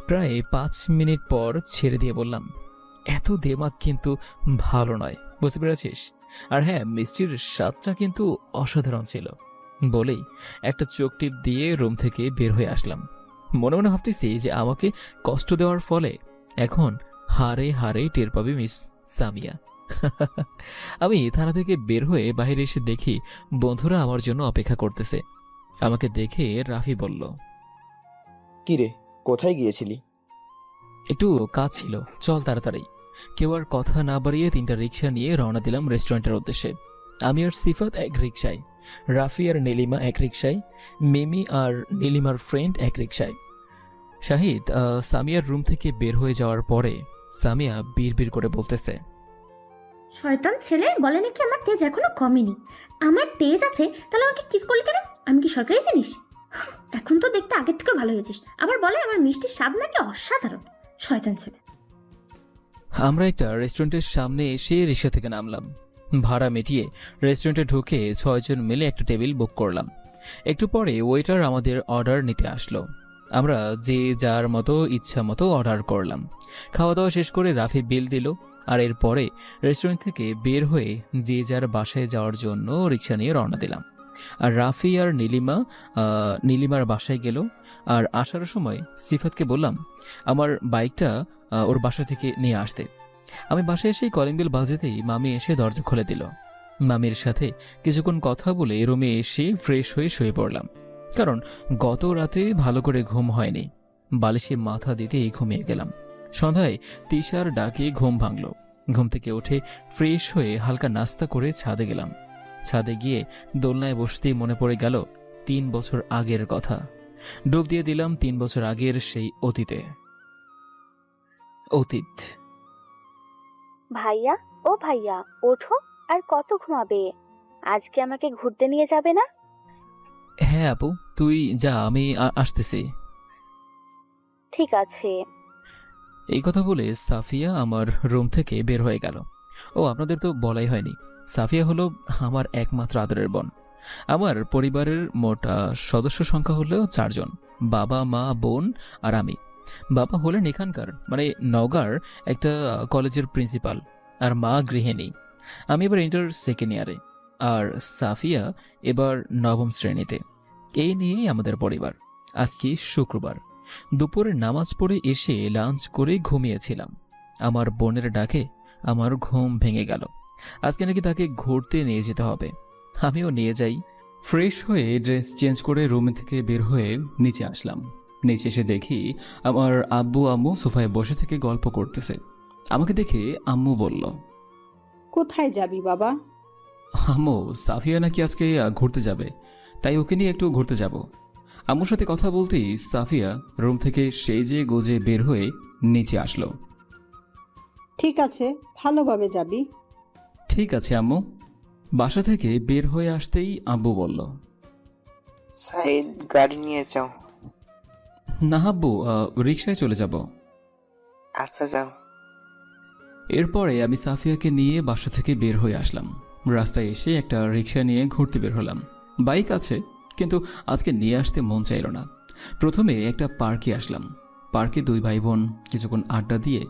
S1: প্রায় 5 মিনিট পর ছেড়ে দিয়ে বললাম, এত দেমাগ কিন্তু ভালো নয়, বুঝতে পেরেছিস? আর হ্যাঁ, মিষ্টির স্বাদটা কিন্তু অসাধারণ ছিল। বলেই একটা চোখ টিপ দিয়ে রুম থেকে বের হয়ে আসলাম। মনে মনে ভাবতেছি যে আমাকে কষ্ট দেওয়ার ফলে এখন হারে হারে টের পাবে মিস সামিয়া। আমি থানা থেকে বের হয়ে বাইরে এসে দেখি বন্ধুরা আমার জন্য অপেক্ষা করতেছে। আমাকে দেখে রাফি বলল,
S3: কিরে, কোথায় গিয়েছিলি?
S1: একটু কাজ ছিল, চল তাড়াতাড়ি। কেউ আর কথা না বাড়িয়ে 3টা রিক্সা নিয়ে রওনা দিলাম রেস্টুরেন্টের উদ্দেশ্যে। আমি আর সিফাত এক রিক্সায়, রাফি আর নীলিমা এক রিক্সায়, মিমি আর নীলিমার ফ্রেন্ড এক রিক্সায়। শাহিদ সামিয়ার রুম থেকে বের হয়ে যাওয়ার পরে সামিয়া বিড়বিড় করে বলতেছে,
S7: শয়তান ছেলে বলে নাকি আমার তেজ এখনো কমেনি। আমার তেজ আছে, তাহলে আমাকে কিস করলি কেন? আমি কি সরকারি জিনিস? এখন তো দেখতে আগের থেকে ভালো হয়েছিস, আবার বলে আমার মিষ্টির স্বাদ নাকি অসাধারণ। শয়তান ছেলে।
S1: আমরা একটা রেস্টুরেন্টের সামনে এসে রিক্সা থেকে নামলাম। ভাড়া মিটিয়ে রেস্টুরেন্টে ঢুকে 6 জন মিলে একটা টেবিল বুক করলাম। একটু পরে ওয়েটার আমাদের অর্ডার নিতে আসলো। আমরা যে যার মতো ইচ্ছা মতো অর্ডার করলাম। খাওয়া দাওয়া শেষ করে রাফি বিল দিল। আর এরপরে রেস্টুরেন্ট থেকে বের হয়ে যে যার বাসায় যাওয়ার জন্য রিক্সা নিয়ে রওনা দিলাম। আর রাফি আর নীলিমার বাসায় গেল। আর আসার সময় সিফাতকে বললাম আমার বাইকটা ওর বাসা থেকে নিয়ে আসতে। আমি বাসায় এসেই কলিং বেল বাজাতেই মামি এসে দরজা খুলে দিল। মামির সাথে কিছুক্ষণ কথা বলে রুমে এসে ফ্রেশ হয়ে শুয়ে পড়লাম, কারণ গত রাতে ভালো করে ঘুম হয়নি। বালিশে মাথা দিতেই ঘুমিয়ে গেলাম। সন্ধ্যায় তিশার ডাকে ঘুম ভাঙল। ঘুম থেকে উঠে ফ্রেশ হয়ে হালকা নাস্তা করে ছাদে গেলাম। ছাদে গিয়ে দোলনায় বসতেই মনে পড়ে গেল 3 বছর আগের কথা। ডুব দিয়ে দিলাম 3 বছর আগের সেই অতীত।
S10: ভাইয়া, ও ভাইয়া, ওঠো। আর কত ঘুমাবে? আজকে আমাকে ঘুরতে নিয়ে যাবে না?
S1: হ্যাঁ আপু, তুই যা, আমি আসতেছি।
S10: ঠিক আছে।
S1: এই কথা বলে সাফিয়া আমার রুম থেকে বের হয়ে গেল। ও, আপনাদের তো বলাই হয়নি, সাফিয়া হলো আমার একমাত্র আদরের বোন। আমার পরিবারের মোট সদস্য সংখ্যা হলো 4 জন, বাবা, মা, বোন আর আমি। বাবা হলেন এখানকার মানে নওগাঁর একটা কলেজের প্রিন্সিপাল, আর মা গৃহিণী। আমি এবার ইন্টার সেকেন্ড ইয়ারে, আর সাফিয়া এবার নবম শ্রেণীতে। এই নিয়েই আমাদের পরিবার। আজকে শুক্রবার, দুপুরে নামাজ পড়ে এসে লাঞ্চ করে ঘুমিয়েছিলাম। আমার বোনের ডাকে আমার ঘুম ভেঙে গেল। আজকে নাকি তাকে ঘুরতে নিয়ে যেতে হবে। আমিও নিয়ে যাই। ফ্রেশ হয়ে ড্রেস চেঞ্জ করে রুম থেকে বের হয়ে নিচে আসলাম। নিচে এসে দেখি আমার আব্বু আম্মু সোফায় বসে থেকে গল্প করতেছে। আমাকে দেখে আম্মু বলল,
S11: কোথায় যাবি বাবা?
S1: আম্মু, সাফিয়া নাকি আজকে ঘুরতে যাবে, তাই ওকে নিয়ে একটু ঘুরতে যাব। আম্মুর সাথে কথা বলতেই সাফিয়া রুম থেকে সেজে গোজে বের হয়ে নিচে আসলো।
S11: ঠিক আছে, ভালোভাবে যাবি।
S1: ঠিক আছে আম্মু। বাসা থেকে বের হয়ে আসতেই আব্বু বলল,
S12: সাইদ গাড়ি নিয়ে যাও।
S1: না আব্বু, রিকশায় চলে যাব।
S12: আচ্ছা যাও।
S1: এরপরে আমি সাফিয়াকে নিয়ে বাসা থেকে বের হয়ে আসলাম। রাস্তায় এসে একটা রিকশা নিয়ে ঘুরতে বের হলাম। বাইক আছে, কিন্তু আজকে নিয়ে আসতে মন চাইল না। প্রথমে একটা পার্কে আসলাম। পার্কে দুই ভাই বোন কিছুক্ষণ আড্ডা দিয়ে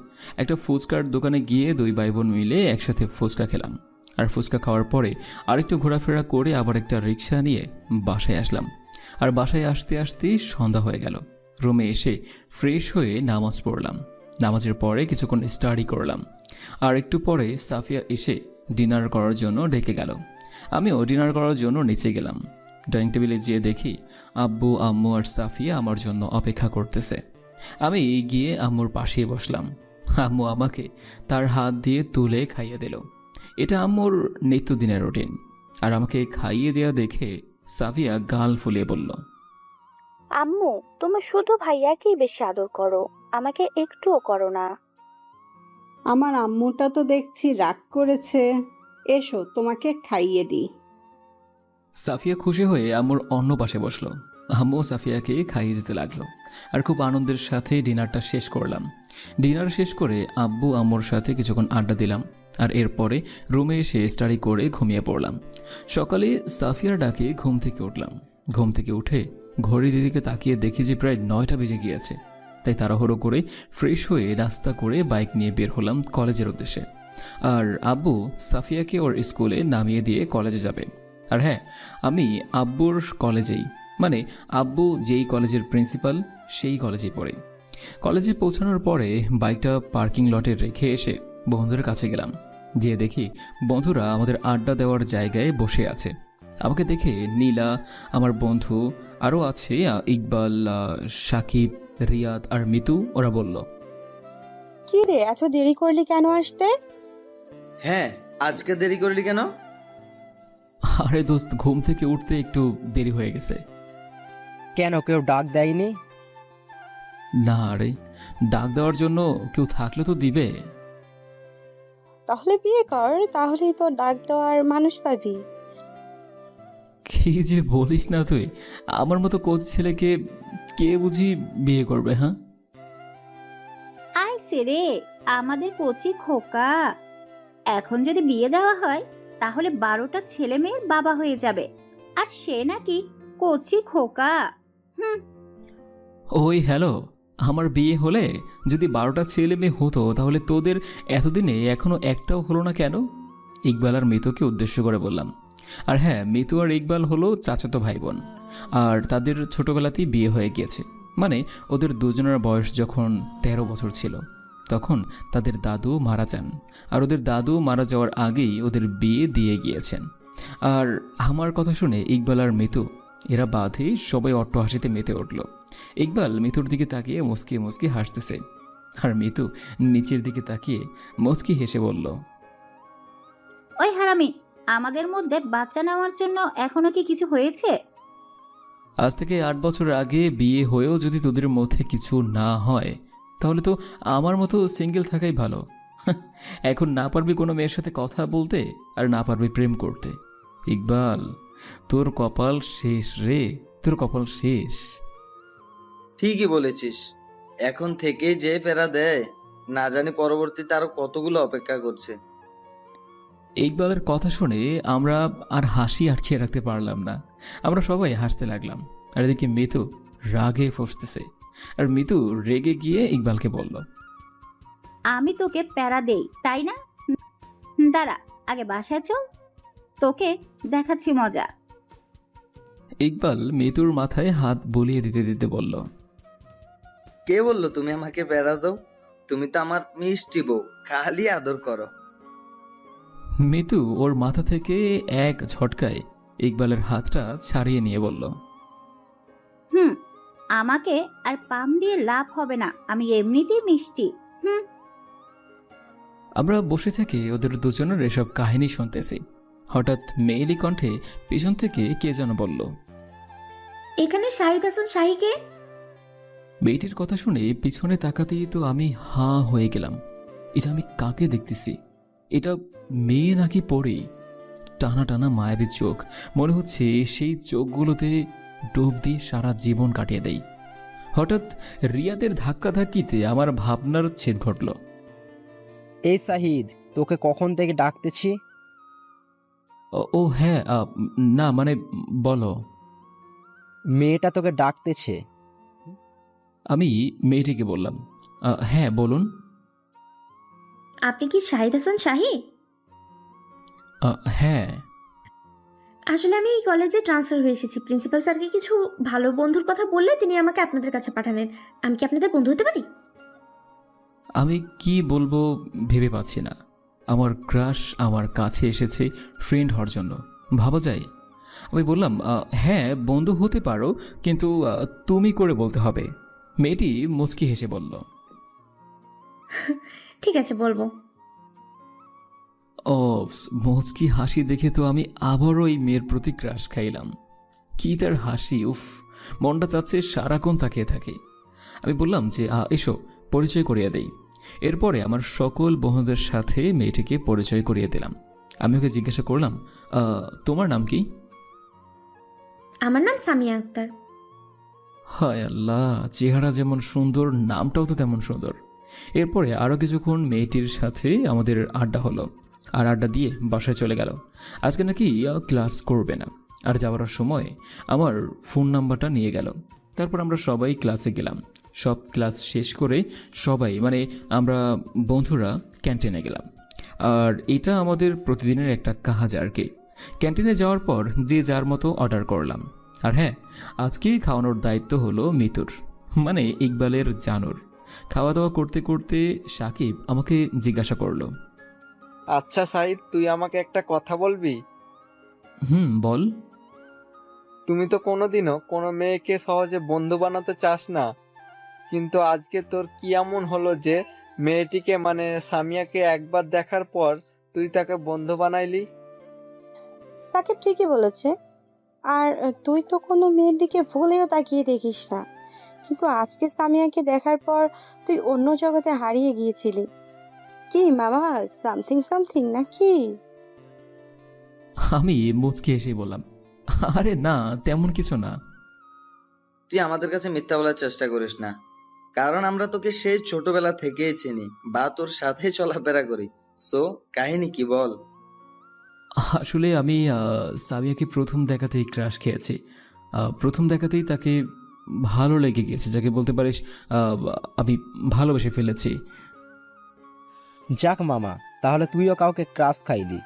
S1: একটা ফুচকার দোকানে গিয়ে দুই ভাই বোন মিলে একসাথে ফুচকা খেলাম। আর ফুচকা খাওয়ার পরে আরেকটু ঘোরাফেরা করে আবার একটা রিকশা নিয়ে বাসায় আসলাম। আর বাসায় আসতে আসতেই সন্ধ্যা হয়ে গেল। রুমে এসে ফ্রেশ হয়ে নামাজ পড়লাম। নামাজের পরে কিছুক্ষণ স্টাডি করলাম। আর একটু পরে সাফিয়া এসে ডিনার করার জন্য ডেকে গেল। আমিও ডিনার করার জন্য নিচে গেলাম। ডাইনিং টেবিলে যেয়ে দেখি আব্বু আম্মু আর সাফিয়া আমার জন্য অপেক্ষা করতেছে। আমি গিয়ে আম্মুর পাশেই বসলাম। আম্মু আমাকে তার হাত দিয়ে তুলে খাইয়ে দিল। এটা আম্মুর নিত্যদিনের রুটিন। আর আমাকে খাইয়ে দেয়া দেখে সাফিয়া গাল ফুলিয়ে বলল,
S10: আম্মু, তুমি শুধু ভাইয়াকেই বেশি আদর করো, আমাকে একটুও করো না।
S11: আমার আম্মুটা তো দেখছি রাগ করেছে। এসো তোমাকে খাইয়ে দিই।
S1: সাফিয়া খুশি হয়ে আম্মুর অন্য পাশে বসলো। আম্মু সাফিয়াকে খাইয়ে দিতে লাগলো। আর খুব আনন্দের সাথে ডিনারটা শেষ করলাম। ডিনার শেষ করে আব্বু আম্মুর সাথে কিছুক্ষণ আড্ডা দিলাম। আর এরপরে রুমে এসে স্টাডি করে ঘুমিয়ে পড়লাম। সকালে সাফিয়ার ডাকে ঘুম থেকে উঠলাম। ঘুম থেকে উঠে ঘড়ির দিকে তাকিয়ে দেখি যে প্রায় 9টা বেজে গিয়েছে। তাই তাড়াহুড়ো করে ফ্রেশ হয়ে নাস্তা করে বাইক নিয়ে বের হলাম কলেজের উদ্দেশ্যে। আর আব্বু সাফিয়াকে ওর স্কুলে নামিয়ে দিয়ে কলেজে যাবে। আর হ্যাঁ, আমি আব্বুর কলেজেই, মানে আব্বু যেই কলেজের প্রিন্সিপাল সেই কলেজেই পড়ি। কলেজে পৌঁছানোর পরে বাইকটা পার্কিং লটে রেখে এসে বন্ধুদের কাছে গেলাম। যেয়ে দেখি বন্ধুরা আমাদের আড্ডা দেওয়ার জায়গায় বসে আছে। আমাকে দেখে নীলা, আমার বন্ধু আরও আছে, ইকবাল, সাকিব, রিয়াদ আর মিতু, ওরা বলল,
S13: কি রে, এত দেরি করলি কেন আসতে?
S14: হ্যাঁ, আজকে দেরি করলি কেন?
S1: আরে দোস্ত, ঘুম থেকে উঠতে একটু দেরি হয়ে গেছে।
S15: কেন, কেউ ডাক দেয়নি?
S1: না আরে, ডাক দেওয়ার জন্য কেউ থাকলে তো দিবে।
S13: তাহলে বিয়ে কর, তাহলেই তো ডাক দেওয়ার মানুষ পাবি।
S1: কি যে বলিস না তুই, আমার মতো কোচ ছেলেকে কে বুঝি বিয়ে করবে? হ্যাঁ
S16: আইসে রে আমাদের কচি খোকা, এখন যদি বিয়ে দেওয়া হয় তাহলে 12টা ছেলে মেয়ের বাবা হয়ে যাবে, আর সে নাকি কচি খোকা।
S1: ওই হ্যালো, আমার বিয়ে হলে যদি 12টা ছেলে মেয়ে হতো তাহলে তোদের এতদিনে এখনো একটাও হলো না কেন? ইকবাল আর মিতুকে উদ্দেশ্য করে বললাম। আর হ্যাঁ, মিতু আর ইকবাল হলো চাচাতো ভাই বোন। আর তাদের ছোটবেলাতেই বিয়ে হয়ে গিয়েছে। মানে ওদের দুজনের বয়স যখন 13 বছর ছিল তখন তাদের দাদু মারা যান। আর ওদের দাদু মারা যাওয়ার আগেই ওদের বিয়ে দিয়ে গিয়েছেন। আর আমার কথা শুনে ইকবাল আর মিতু এরা বাধে সবাই অট্ট হাসিতে মেতে উঠল। ইকবাল মিতুর দিকে তাকিয়ে মুচকি মুচকি হাসতেছে, আর মিতু নিচের দিকে তাকিয়ে মুচকি হেসে বলল,
S16: ওই হারামি, আমাদের মধ্যে বাচ্চা নেওয়ার জন্য এখনো কি কিছু হয়েছে?
S1: আজ থেকে 8 বছর আগে বিয়ে হয়েও যদি তোদের মধ্যে কিছু না হয় তাহলে তো আমার মতো সিঙ্গেল থাকাই ভালো। এখন না পারবি কোনো মেয়ের সাথে কথা বলতে, আর না পারবি প্রেম করতে। ইকবাল, তোর কপাল শেষ রে, তোর কপাল শেষ।
S14: ঠিকই বলেছিস, এখন থেকে যে ফেরা দেয় না জানি পরবর্তীতে আরো কতগুলো অপেক্ষা করছে।
S1: ইকবালের কথা শুনে আমরা আর হাসি আটকিয়ে রাখতে পারলাম না। আমরা সবাই হাসতে লাগলাম। আর এদিকে মিতু রাগে ফসতেছে। আর মিতু রেগে গিয়ে ইকবালকে বলল,
S16: আমি তোকে প্যারা দেই তাই না? দাঁড়া, আগে বাসায় চল, তোকে দেখাচ্ছি মজা।
S1: ইকবাল মিতুর মাথায় হাত বুলিয়ে দিতে দিতে বলল,
S14: কে বললো তুমি আমাকে বেড়া দাও? তুমি তো আমার মিষ্টি বউ, খালি আদর করো।
S1: মিতু ওর মাথা থেকে এক ঝটকায় ইকবালের হাতটা ছাড়িয়ে নিয়ে বলল,
S16: আমাকে আর পাম দিয়ে লাভ হবে না, আমি এমনিতেই মিষ্টি।
S1: আমরা বসে থেকে ওদের দুজনের এসব কাহিনী শুনতেছি। হঠাৎ মেয়েলি কণ্ঠে পিছন থেকে কে যেন বলল,
S7: এখানে শাহিদ হাসান শাহিকে।
S1: মেয়েটির কথা শুনে পিছনে তাকাতেই তো আমি হাঁ হয়ে গেলাম। এটা আমি কাকে দেখতেছি? এটা মেয়ে নাকি পড়ে? টানা টানা মায়াবী চোখ, মনে হচ্ছে সেই চোখগুলোতে ডুব দিয়ে সারা জীবন কাটিয়ে দেই। হঠাৎ রিয়াদের ধাক্কাধাক্কিতে আমার ভাবনার ছেদ ঘটল।
S15: এই সাহিদ, তোকে কখন থেকে ডাকতেছি।
S1: ও হ্যাঁ, না মানে বলো।
S15: মেয়েটা তোকে ডাকতেছে।
S1: আমি মেয়েটিকে বললাম, হ্যাঁ বলুন।
S7: আপনি কি শাহিদ হাসান শাহি?
S1: হ্যাঁ।
S7: আসলে আমি এই কলেজে ট্রান্সফার হয়ে এসেছি। প্রিন্সিপাল স্যারকে কিছু ভালো বন্ধুর কথা বললে তিনি আমাকে আপনাদের কাছে পাঠালেন। আমি কি আপনাদের বন্ধু হতে পারি?
S1: আমি কি বলবো ভেবে পাচ্ছি না। আমার ক্রাশ আমার কাছে এসেছে ফ্রেন্ড হওয়ার জন্য, ভাবা যায়? আমি বললাম, হ্যাঁ বন্ধু হতে পারো, কিন্তু তুমি করে বলতে হবে। মেয়েটি মুচকি হেসে বলল,
S7: ঠিক আছে বলবো।
S1: ও মুচকি হাসি দেখে তো আমি আবারও এই মেয়ের প্রতি ক্রাশ খাইলাম। কি তার হাসি! উফ, মনটা চাচ্ছে সারাক্ষণ তাকিয়ে থাকে। আমি বললাম যে এসো পরিচয় করিয়ে দেই। এরপরে আমার সকল বন্ধুদের সাথে মেয়েটিকে পরিচয় করিয়ে দিলাম। আমি ওকে জিজ্ঞাসা করলাম, তোমার নাম কি?
S7: আমার নাম সামিয়া আক্তার।
S1: হায় আল্লাহ, চেহারা যেমন সুন্দর, নামটাও তো তেমন সুন্দর। এরপরে আরও কিছুক্ষণ মেয়েটির সাথে আমাদের আড্ডা হলো, আর আড্ডা দিয়ে বাসায় চলে গেল। আজকে নাকি ক্লাস করবে না, আর যাওয়ার সময় আমার ফোন নাম্বারটা নিয়ে গেল। তারপর আমরা সবাই ক্লাসে গেলাম। সব ক্লাস শেষ করে সবাই মানে আমরা বন্ধুরা ক্যান্টিনে গেলাম। আর এটা আমাদের প্রতিদিনের একটা কাজ আর কি। ক্যান্টিনে যাওয়ার পর যে যার মতো অর্ডার করলাম। আর হ্যাঁ, আজকেই খাওয়ানোর দায়িত্ব হলো মিতুর, মানে ইকবালের জানুর। খাওয়া দাওয়া করতে করতে সাকিব আমাকে জিজ্ঞাসা করলো,
S17: আচ্ছা সাইদ, তুই আমাকে একটা কথা বলবি?
S1: বল।
S17: তুমি তো কোনোদিনও কোনো মেয়েকে সহজে বন্ধু বানাতে চাস না, কিন্তু আজকে তোর কি এমন হলো যে মেয়েটিকে মানে সামিয়াকে একবার দেখার পর তুই তাকে বন্ধু বানাইলি?
S13: সাকিব ঠিকই বলেছে। আর তুই তো কোনো মেয়ের দিকে ভুলেও তাকিয়ে দেখিস না, কিন্তু আজকে সামিয়াকে দেখার পর তুই অন্য জগতে হারিয়ে গিয়েছিলি। কি মামা, সামথিং সামথিং নাকি?
S1: আমি মুচকি এসে বললাম, আরে না, তেমন কিছু না।
S14: তুই আমাদের কাছে মিথ্যা বলার চেষ্টা করিস না, কারণ আমরা তোকে সেই ছোটবেলা থেকেই চিনি বা তোর সাথে চলাফেরা করি। সো কাহিনী কি বল?
S1: আসলে আমি সামিয়াকে প্রথম দেখাতেই ক্রাশ খেয়েছি। প্রথম দেখাতেই তাকে ভালো লেগে গেছে, যাকে বলতে পারিস আমি ভালোবেসে ফেলেছি।
S15: যাক মামা, তাহলে তুইও কাউকে ক্রাশ খাইলি।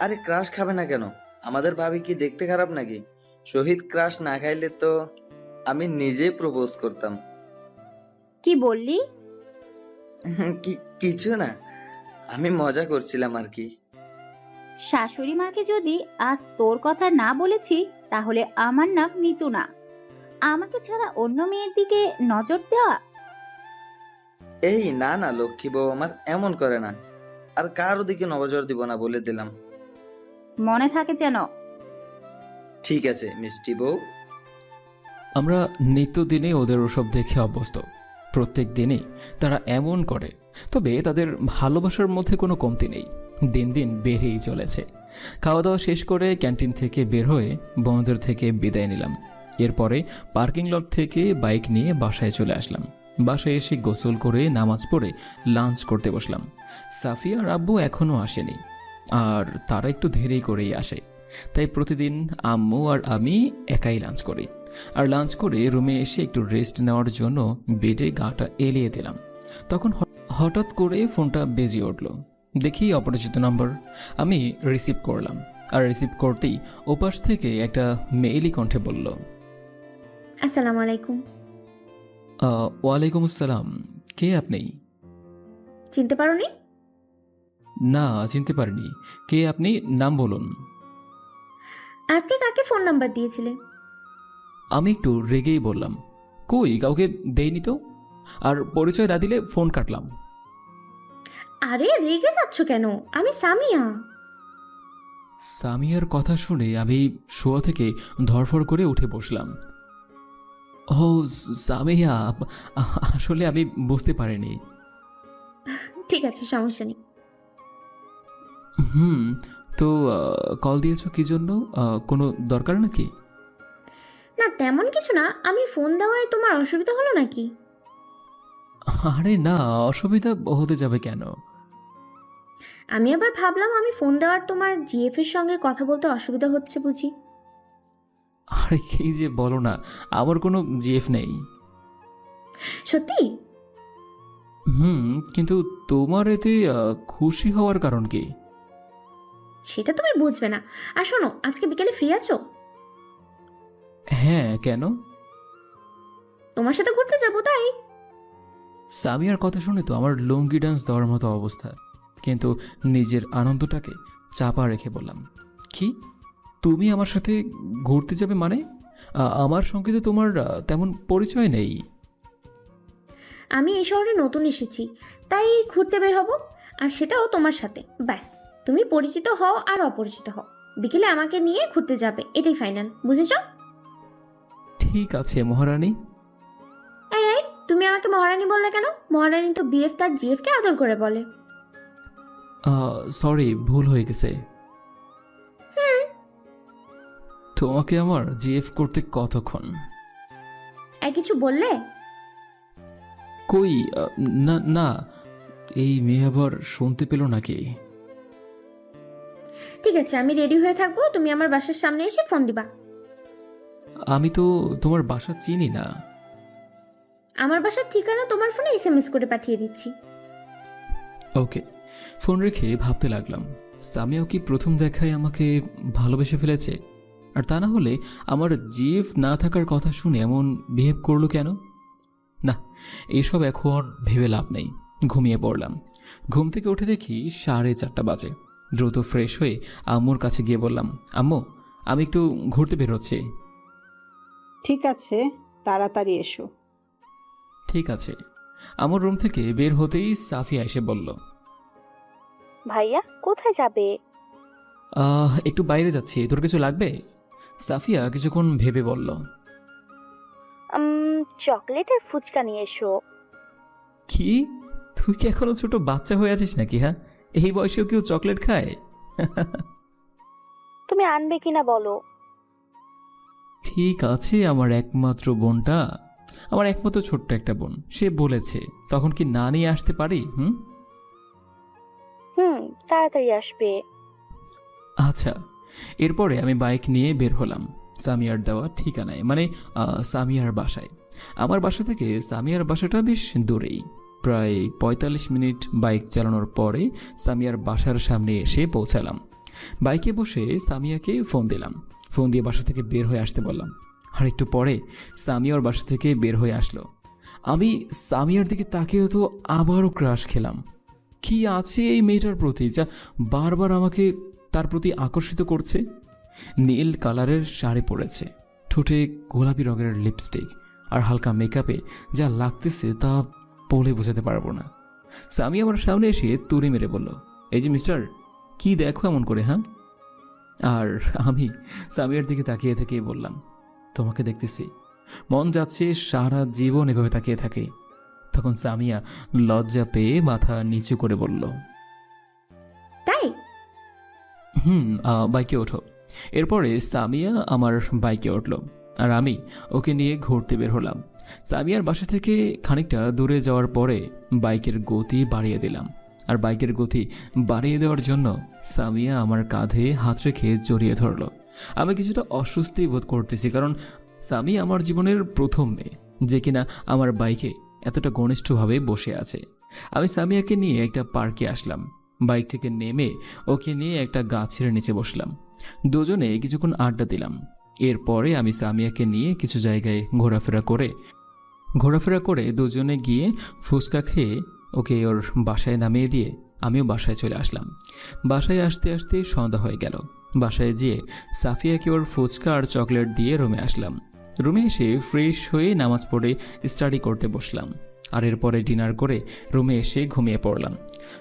S14: আরে ক্রাশ খাবে না কেন? আমাদের ভাবি কি দেখতে খারাপ নাকি? শহীদ ক্রাশ না খাইলে তো আমি নিজেই প্রপোজ করতাম।
S16: কি বললি?
S14: কিছু না, আমি মজা করছিলাম আর কি।
S16: শাশুড়ি মাকে যদি আজ তোর কথা না বলেছি, তাহলে আমার নাম মিতু না। আমাকে ছাড়া অন্য মেয়ের দিকে নজর দেওয়া?
S14: এই না না লক্ষ্মী বউ আমার এমন করে না, আর কারো দিকে নজর দিব না বলে দিলাম।
S16: মনে থাকে যেন।
S14: ঠিক আছে মিষ্টি বউ।
S1: আমরা নিত্যদিনে ওদের ওসব দেখে অভ্যস্ত। প্রত্যেক দিনে তারা এমন করে, তবে তাদের ভালোবাসার মধ্যে কোনো কমতি নেই, দিন দিন বেড়েই চলেছে। খাওয়া দাওয়া শেষ করে ক্যান্টিন থেকে বের হয়ে বন্ধুদের থেকে বিদায় নিলাম। এরপরে পার্কিং লট থেকে বাইক নিয়ে বাসায় চলে আসলাম। বাসায় এসে গোসল করে নামাজ পড়ে লাঞ্চ করতে বসলাম। সাফিয়া আর আব্বু এখনও আসেনি, আর তারা একটু দেরি করেই আসে। তাই প্রতিদিন আম্মু আর আমি একাই লাঞ্চ করি। আর লাঞ্চ করে রুমে এসে একটু রেস্ট নেওয়ার জন্য বেডে গাটা এলিয়ে দিলাম। তখন হঠাৎ করে ফোনটা বেজে উঠল। দেখি অপরিচিত নাম্বার। আমি রিসিভ করলাম, আর রিসিভ করতেই ওপাশ থেকে একটা মেইলি কণ্ঠে বলল,
S7: আসসালামু আলাইকুম।
S1: ওয়ালাইকুম আসসালাম। কে আপনি?
S7: চিনতে পারোনি?
S1: না, চিনতে পারিনি। কে আপনি? নাম বলুন।
S7: আজকে কাকে ফোন নাম্বার দিয়েছিলে?
S1: আমি একটু রেগেই বললাম, কই, কাউকে দেইনি তো। আর পরিচয় না দিলে ফোন কাটলাম।
S7: আরে রেগে যাচ্ছ কেন? আমি সামিয়া।
S1: সামিয়ার কথা শুনে আমি শোয়া থেকে ধরফর করে উঠে বসলাম। ও সামিয়া, আসলে আমি বুঝতে পারিনি।
S7: ঠিক আছে, সমস্যা নেই।
S1: তো কল দিয়েছো কি জন্য? কোনো দরকার নাকি?
S7: না, তেমন কিছু না। আমি ফোন দেওয়ায় তোমার অসুবিধা হলো নাকি?
S1: আরে না, অসুবিধা হতে যাবে কেন?
S7: আমি আবার ভাবলাম আমি ফোন দেওয়ার তোমার জিএফ এর সঙ্গে কথা বলতে অসুবিধা হচ্ছে বুঝি।
S1: আরে কি যে বলো না, আমার কোনো জিএফ নেই।
S7: সত্যি?
S1: কিন্তু তোমার এতে খুশি হওয়ার কারণ কি?
S7: সেটা তুমি বুঝবে না। আর শোনো, আজকে বিকেলে ফ্রি আছো?
S1: হ্যাঁ, কেন?
S7: তোমার সাথে ঘুরতে যাবো তাই।
S1: সামিয়ার কথা শুনে তো আমার লুঙ্গি ডান্স দেওয়ার মতো অবস্থা, কিন্তু নিজের আনন্দটাকে চাপা রেখে বললাম, কি, তুমি আমার সাথে ঘুরতে যাবে মানে? আমার সঙ্গে তো তোমার তেমন পরিচয় নেই।
S7: আমি এই শহরে নতুন এসেছি, তাই ঘুরতে বের হব, আর সেটাও তোমার সাথে। ব্যাস, তুমি পরিচিত হও আর অপরিচিত হও, বিকেলে আমাকে নিয়ে ঘুরতে যাবে, এটাই ফাইনাল, বুঝেছ?
S1: ঠিক আছে মহারানী।
S7: এই, তুমি আমাকে মহারানী বললে কেন? মহারানী তো বিএফ তার জিএফকে আদর করে বলে।
S1: সরি, ভুল হয়ে গেছে। তোমাকে আমার জিএফ করতে কতক্ষণ?
S7: কিছু বললে?
S1: কই, না না, এই মেয়ে আবার শুনতে পেল নাকি?
S7: ঠিক আছে, আমি রেডি হয়ে থাকবো, তুমি আমার বাসার সামনে এসে ফোন দিবা।
S1: আমি তো তোমার বাসা চিনি না।
S7: আমার বাসার ঠিকানা তোমার ফোনে এসএমএস করে পাঠিয়ে দিচ্ছি।
S1: ওকে। ফোন রেখে ভাবতে লাগলাম, সামিয়াও কি প্রথম দেখায় আমাকে ভালোবেসে ফেলেছে? আর তা না হলে আমার জিএফ না থাকার কথা শুনে এমন বিহেভ করলো কেন? না, এসব এখন ভেবে লাভ নেই। ঘুমিয়ে পড়লাম। ঘুম থেকে উঠে দেখি 4:30 বাজে। দ্রুত ফ্রেশ হয়ে আম্মুর কাছে গিয়ে বললাম, আম্মু, আমি একটু ঘুরতে বেরোচ্ছি।
S11: ঠিক আছে, তাড়াতাড়ি এসো।
S1: ঠিক আছে। আমার রুম থেকে বের হতেই সাফিয়া এসে বলল,
S10: ভাইয়া কোথায় যাবে?
S1: একটু বাইরে যাচ্ছি, তোর কিছু লাগবে? সাফিয়া কিছুক্ষণ ভেবে বলল,
S10: চকলেট আর ফুচকা নিয়ে এসো।
S1: কি, তুই কি এখনো ছোট বাচ্চা হয়ে আছিস নাকি? হ্যাঁ, এই বয়সেও কেউ চকলেট খায়?
S10: তুমি আনবে কিনা বলো।
S1: ঠিক আছে, আমার একমাত্র বোনটা, আমার একমাত্র ছোট্ট একটা বোন, সে বলেছে, তখন কি না নিয়ে আসতে পারি?
S10: তাড়াতাড়ি আসবে।
S1: আচ্ছা। এরপরে আমি বাইক নিয়ে বের হলাম সামিয়ার দেওয়া ঠিকানায়, মানে সামিয়ার বাসায়। আমার বাসা থেকে সামিয়ার বাসাটা বেশ দূরেই, প্রায় 45 মিনিট বাইক চালানোর পরে সামিয়ার বাসার সামনে এসে পৌঁছালাম। বাইকে বসে সামিয়াকে ফোন দিলাম। ফোন দিয়ে বাসা থেকে বের হয়ে আসতে বললাম। আর একটু পরে সামিয়ার বাসা থেকে বের হয়ে আসলো। আমি সামিয়ার দিকে তাকিয়ে তো আবারও ক্রাশ খেলাম। কি আছে এই মেয়েটার প্রতি যা বারবার আমাকে তার প্রতি আকর্ষিত করছে? নীল কালারের শাড়ি পরেছে, ঠোঁটে গোলাপি রঙের লিপস্টিক, আর হালকা মেকআপে যা লাগতেছে তা বলে বোঝাতে পারবো না। সামি আমার সামনে এসে তুড়ি মেরে বলল, এই যে মিস্টার, কি দেখো এমন করে? হ্যাঁ। আর আমি সামিয়ার দিকে তাকিয়ে থেকে বললাম, তোমাকে দেখতেছি, মন যাচ্ছে সারা জীবন এভাবে তাকিয়ে থাকে। তখন সামিয়া লজ্জা পেয়ে মাথা নিচু করে বলল,
S7: তাই?
S1: বাইকে ওঠো। এরপরে সামিয়া আমার বাইকে উঠল, আর আমি ওকে নিয়ে ঘুরতে বের হলাম। সামিয়ার বাসা থেকে খানিকটা দূরে যাওয়ার পরে বাইকের গতি বাড়িয়ে দিলাম। আর বাইকের গতি বাড়িয়ে দেওয়ার জন্য সামিয়া আমার কাঁধে হাত রেখে জড়িয়ে ধরল। আমি কিছুটা অস্বস্তি বোধ করতেছি, কারণ সামিয়া আমার জীবনের প্রথম মেয়ে যে কিনা আমার বাইকে এতটা ঘনিষ্ঠভাবে বসে আছে। আমি সামিয়াকে নিয়ে একটা পার্কে আসলাম। বাইক থেকে নেমে ওকে নিয়ে একটা গাছের নিচে বসলাম। দুজনে কিছুক্ষণ আড্ডা দিলাম। এরপরে আমি সামিয়াকে নিয়ে কিছু জায়গায় ঘোরাফেরা করে দুজনে গিয়ে ফুচকা খেয়ে ওকে ওর বাসায় নামিয়ে দিয়ে আমিও বাসায় চলে আসলাম। বাসায় আসতে আসতে সন্ধ্যা হয়ে গেল। বাসায় যেয়ে সাফিয়াকে ওর ফুচকা আর চকলেট দিয়ে রুমে আসলাম। রুমে এসে ফ্রেশ হয়ে নামাজ পড়ে স্টাডি করতে বসলাম। আর এরপরে ডিনার করে রুমে এসে ঘুমিয়ে পড়লাম।